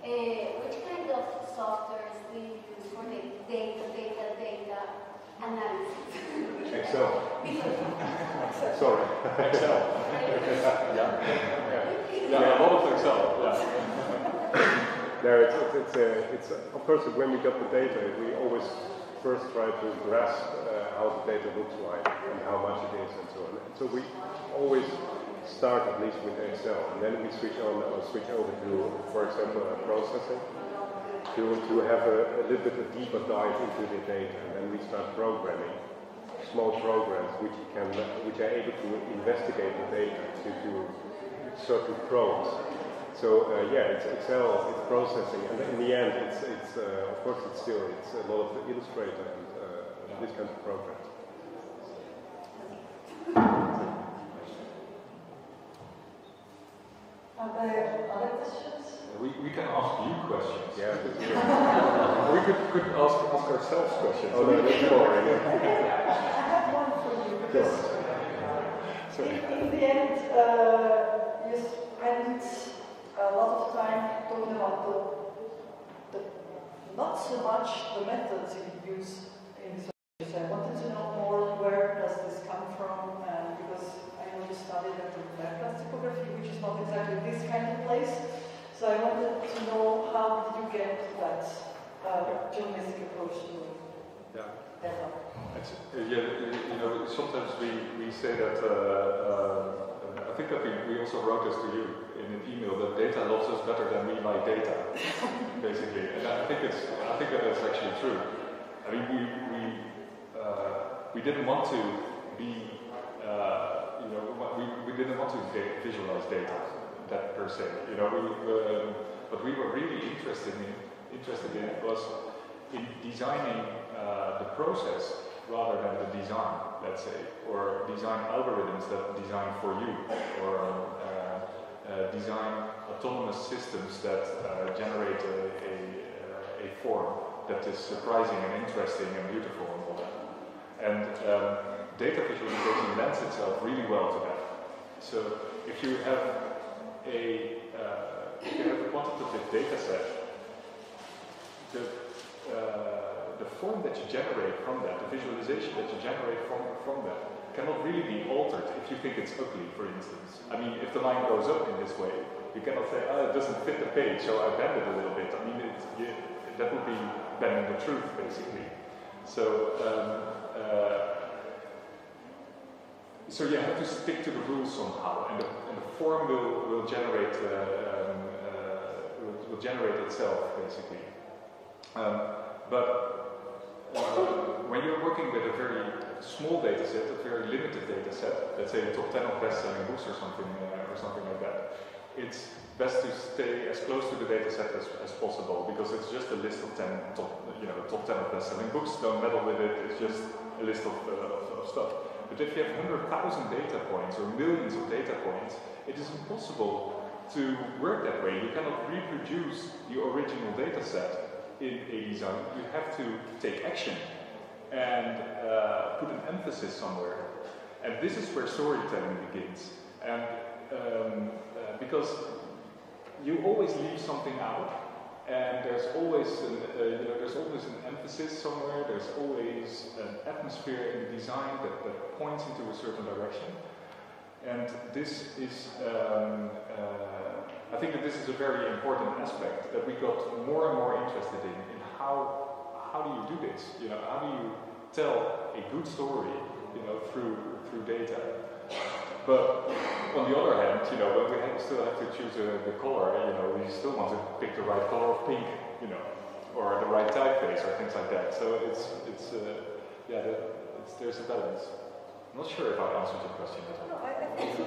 S12: Which kind of softwares do you use for the data analysis?
S2: Excel. Sorry.
S1: Excel. Yeah, a lot of Excel. Yeah.
S2: No, it's of course when we got the data, we always first try to grasp how the data looks like and how much it is and so on. And so we always start at least with Excel, and then we switch over to, for example, processing to have a little bit of deeper dive into the data, and then we start programming small programs which are able to investigate the data to do certain probes. So yeah, it's Excel, it's processing, and in the end, it's of course it's a lot of Illustrator and this kind of programs.
S10: Are there other questions?
S1: We can ask you questions.
S2: Yeah.
S1: We could ask ourselves questions.
S2: Oh no, that's boring.
S10: I have one for you, because in the end, you spent a lot of time talking about the not so much the methods you use in research. I wanted to know more, where does this come from? Because I know you studied at the Werkplaats Typografie, which is not exactly this kind of place. So I wanted to know, how did you get that journalistic approach to data?
S1: Sometimes we say that. I think that we also wrote this to you in an email, that data loves us better than we like data, basically. And I think that that's actually true. I mean, we didn't want to be, we didn't want to visualize data. That per se, what we were really interested in was in designing the process rather than the design, let's say, or design algorithms that design for you, or design autonomous systems that generate a form that is surprising and interesting and beautiful and all that. And data visualization lends itself really well to that. So if you have a quantitative data set, the form that you generate from that, the visualization that you generate from that, cannot really be altered if you think it's ugly, for instance. I mean, if the line goes up in this way, you cannot say, oh, it doesn't fit the page, so I bend it a little bit. I mean, that would be bending the truth, basically. So you have to stick to the rules somehow, and the form will generate itself, basically. But when you're working with a very small data set, a very limited data set, let's say the top 10 of best-selling books or something like that, it's best to stay as close to the data set as possible, because it's just a list of 10 top 10 of best-selling books. Don't meddle with it. It's just a list of stuff. But if you have 100,000 data points or millions of data points, it is impossible to work that way. You cannot reproduce the original data set in a design. You have to take action and put an emphasis somewhere. And this is where storytelling begins. And because you always leave something out, and there's always an emphasis somewhere. There's always an atmosphere in the design that points into a certain direction. And this is, I think that this is a very important aspect that we got more and more interested in how do you do this? How do you tell a good story, you know, through data. But on the other hand, you know, when we still have to choose the color, you know, we still want to pick the right color of pink, you know, or the right typeface or things like that. So there's a balance. I'm not sure if I answered your question.
S10: No, I think so.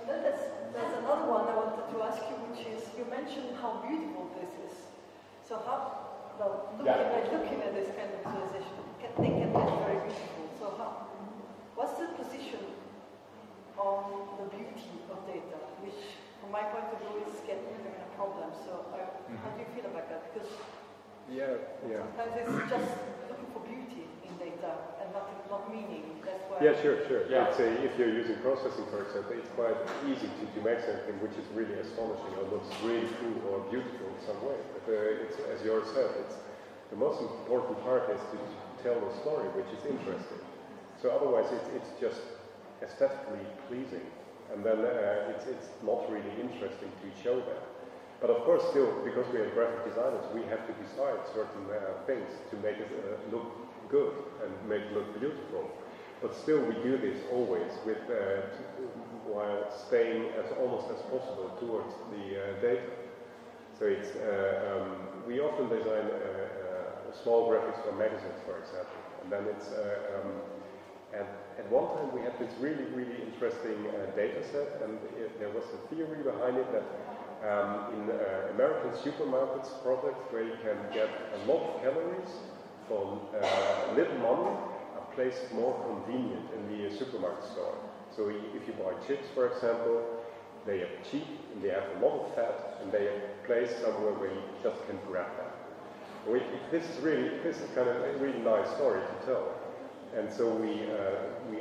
S10: And then there's another one I wanted to ask you, which is, you mentioned how beautiful this is. So looking at this kind of visualization, they can get very beautiful. So what's the position on the beauty of data, which from my point of view is getting a problem. So how do you feel about that? Because sometimes it's just looking for beauty in data and not meaning. That's why.
S2: Yeah, sure. Yeah. If you're using processing, for example, it's quite easy to make something which is really astonishing or looks really cool or beautiful in some way. But it's, as Joris said, the most important part is to tell a story which is interesting. So otherwise, it's just aesthetically pleasing, and then it's not really interesting to show that. But of course, still, because we are graphic designers, we have to decide certain things to make it look good and make it look beautiful. But still, we do this always with while staying as almost as possible towards the data. So it's we often design small graphics for magazines, for example, and then it's at one time we had this really interesting data set, and there was a theory behind it that in American supermarkets products where you can get a lot of calories for little money are placed more convenient in the supermarket store. So if you buy chips, for example, they are cheap and they have a lot of fat, and they are placed somewhere where you just can grab them. This is kind of a really nice story to tell. And so we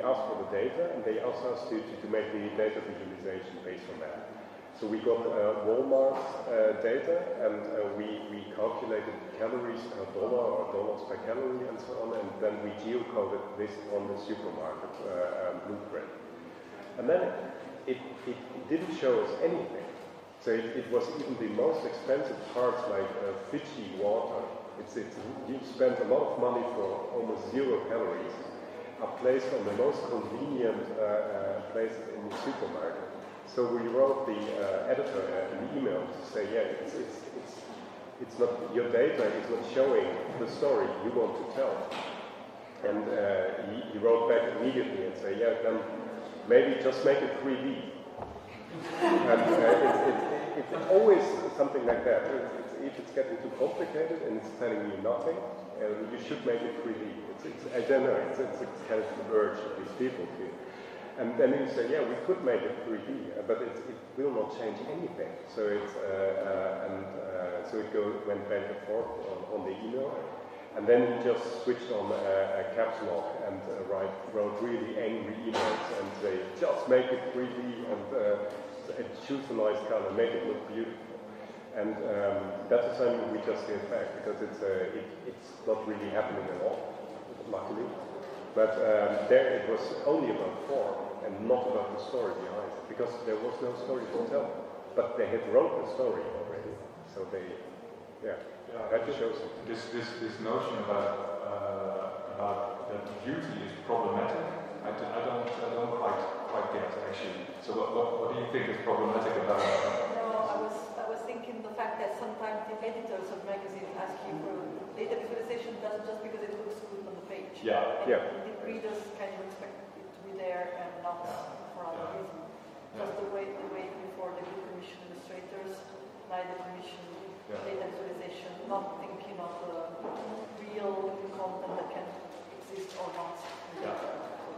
S2: asked for the data, and they asked us to make the data visualization based on that. So we got Walmart's data, and we calculated calories per dollar or dollars per calorie and so on, and then we geocoded this on the supermarket blueprint. And then it didn't show us anything. So it was even the most expensive parts like Fiji water. You spend a lot of money for almost 0 calories, are placed on the most convenient places in the supermarket. So we wrote the editor an email to say, it's not, your data is not showing the story you want to tell. And he wrote back immediately and said, then maybe just make it 3D. And it's always something like that. If it's getting too complicated and it's telling you nothing, you should make it 3D. I don't know, it's kind of the urge of these people to. And then you say, we could make it 3D, but it will not change anything. So it's so it went back and forth on the email, and then he just switched on a caps lock and wrote really angry emails and say, just make it 3D and choose a nice color, make it look beautiful. And that's something we just gave back because it's not really happening at all, luckily. But there it was only about form and not about the story behind it, because there was no story to tell. But they had wrote the story already, so they, had to show something.
S1: This notion about that beauty is problematic, I don't quite get actually. So what do you think is problematic about it?
S10: No, I was thinking the fact that sometimes the editors of magazines ask you for data visualization just because it looks good on the page. The readers kind of expect it to be there and not for other reasons. Just the way before the commission illustrators, neither commission data visualization, not thinking of the real content that can exist or not. So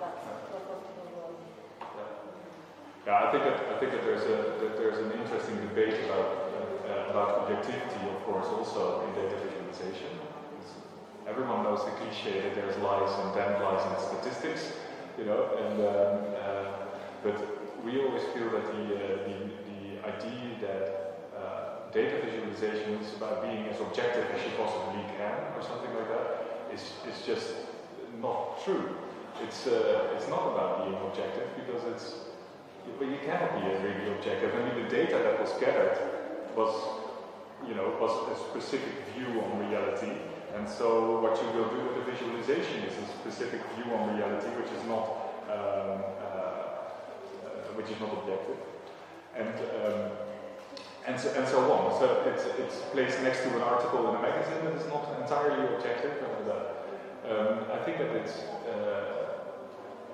S10: that's what was
S1: I think that there's an interesting debate about objectivity, of course, also in data visualization. Everyone knows the cliche that there's lies and damn lies in statistics, but we always feel that the idea that data visualization is about being as objective as you possibly can, or something like that, is just not true. It's not about being objective, because but you cannot be really objective. I mean, the data that was gathered was you know, was a specific view on reality. And so what you will do with the visualization is a specific view on reality, which is not objective, and so on. So it's placed next to an article in a magazine that is not entirely objective. I think that it's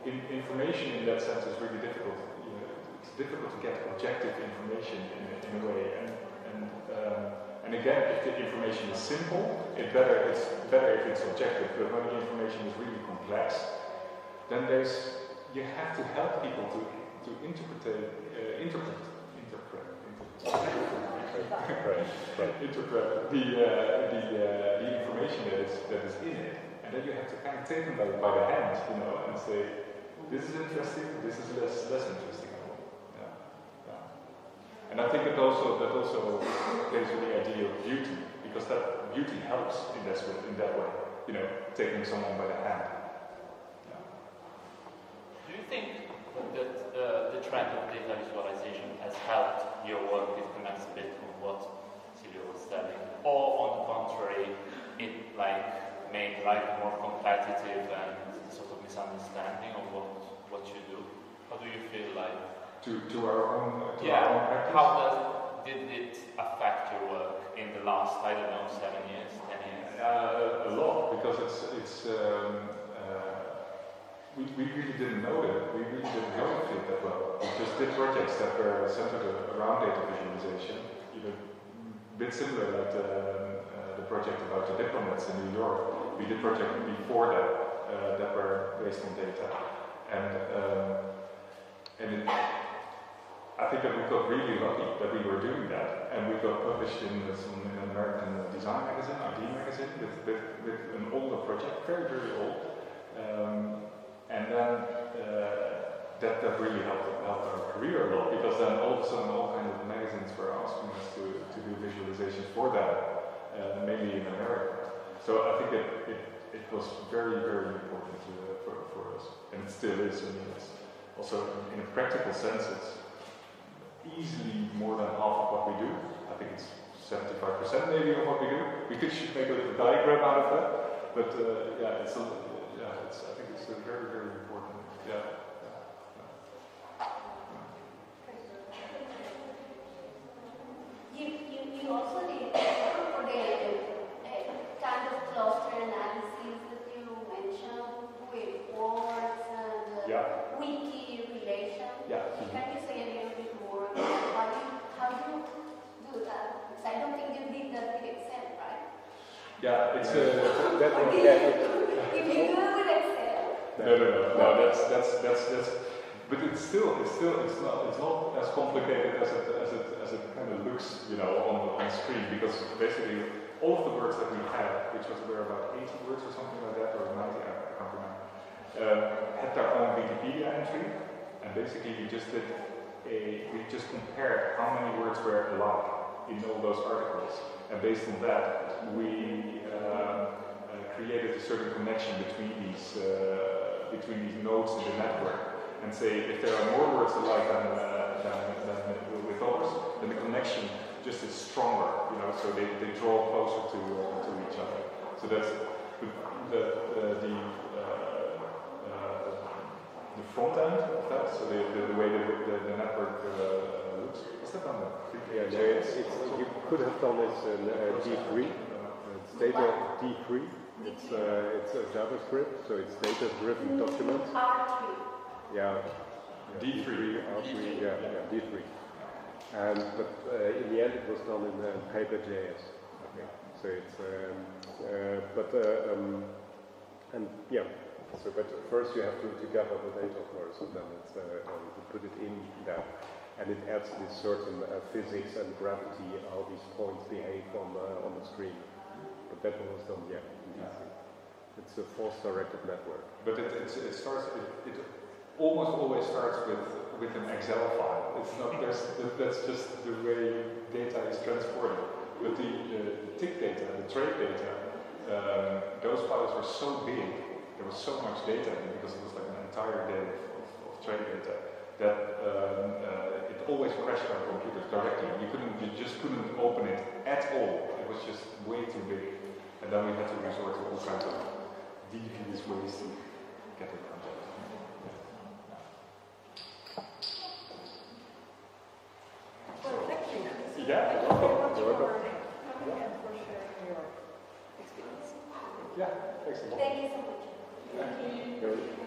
S1: information in that sense is really difficult. You know, it's difficult to get objective information in a way, and again, if the information is simple, it's better if it's objective. But when the information is really complex, then you have to help people to interpret the information that is in it, and then you have to kind of take them by the hand, you know, and say, this is interesting, this is less interesting. And I think that also plays with the idea of beauty, because that beauty helps in that way, you know, taking someone by the hand.
S13: Do you think that the trend of data visualization has helped your work? It connects a bit with what Silvia was telling, or on the contrary, it made life more competitive and sort of misunderstanding of what you do? How do you feel like?
S1: To our own practice?
S13: How did it affect your work in the last, I don't know, 7 years, 10 years?
S1: A lot, because we really didn't know that. We really didn't know it that well. We just did projects that were centered around data visualization, even a bit similar like the project about the diplomats in New York. We did projects before that were based on data, and I think that we got really lucky that we were doing that, and we got published in an American design magazine, ID magazine, with an older project, very, very old. And then that really helped our career a lot, because then all of a sudden all kinds of magazines were asking us to do visualizations for them, mainly in America. So I think it was very, very important for us, and it still is. I mean, it's also in a practical sense, it's easily more than half of what we do. I think it's 75% maybe of what we do. We should make a little diagram out of that, but I think it's very, very important.
S12: You also did for the kind of cluster analysis that you mentioned with words and wiki relation. Can you say a little bit more about how do you do that? Because I don't think you did that with Excel, right?
S1: Yeah, it's
S12: if you do it with Excel.
S1: No. That's. But it's not as complicated as it kind of looks, you know, on the screen, because basically all of the words that we had, which were about 80 words or something like that, or 90, I can't remember, had their own Wikipedia entry, and basically we just compared how many words were alike in all those articles, and based on that we created a certain connection between these nodes in the network, and say if there are more words alike than with others, then the connection just is stronger, you know, so they draw closer to each other. So that's the front end of that, so the way the network looks. Is that on the
S2: you could have done this in D3. It's data D3. It's a JavaScript, so it's data-driven documents.
S12: R3.
S2: Yeah.
S1: D3.
S2: R3. D3. But in the end, it was done in paper.js. Okay. So it's So, but first you have to gather the data first, and then it's to put it in that, and it adds this certain physics and gravity, how these points behave on the screen. But that was done, in D3. It's a force-directed network.
S1: But it almost always starts with an Excel file. It's not that's just the way data is transported. But the tick data, the trade data, those files were so big. There was so much data in it, because it was like an entire day of trade data, that it always crashed our computers directly. You just couldn't open it at all. It was just way too big. And then we had to resort to all kinds of devious ways to get it around.
S10: Well, thank you.
S1: Yeah,
S10: Thank you very much for coming and for sharing your experience.
S1: Yeah, thanks a lot.
S12: Thank you so much.
S1: Thank you.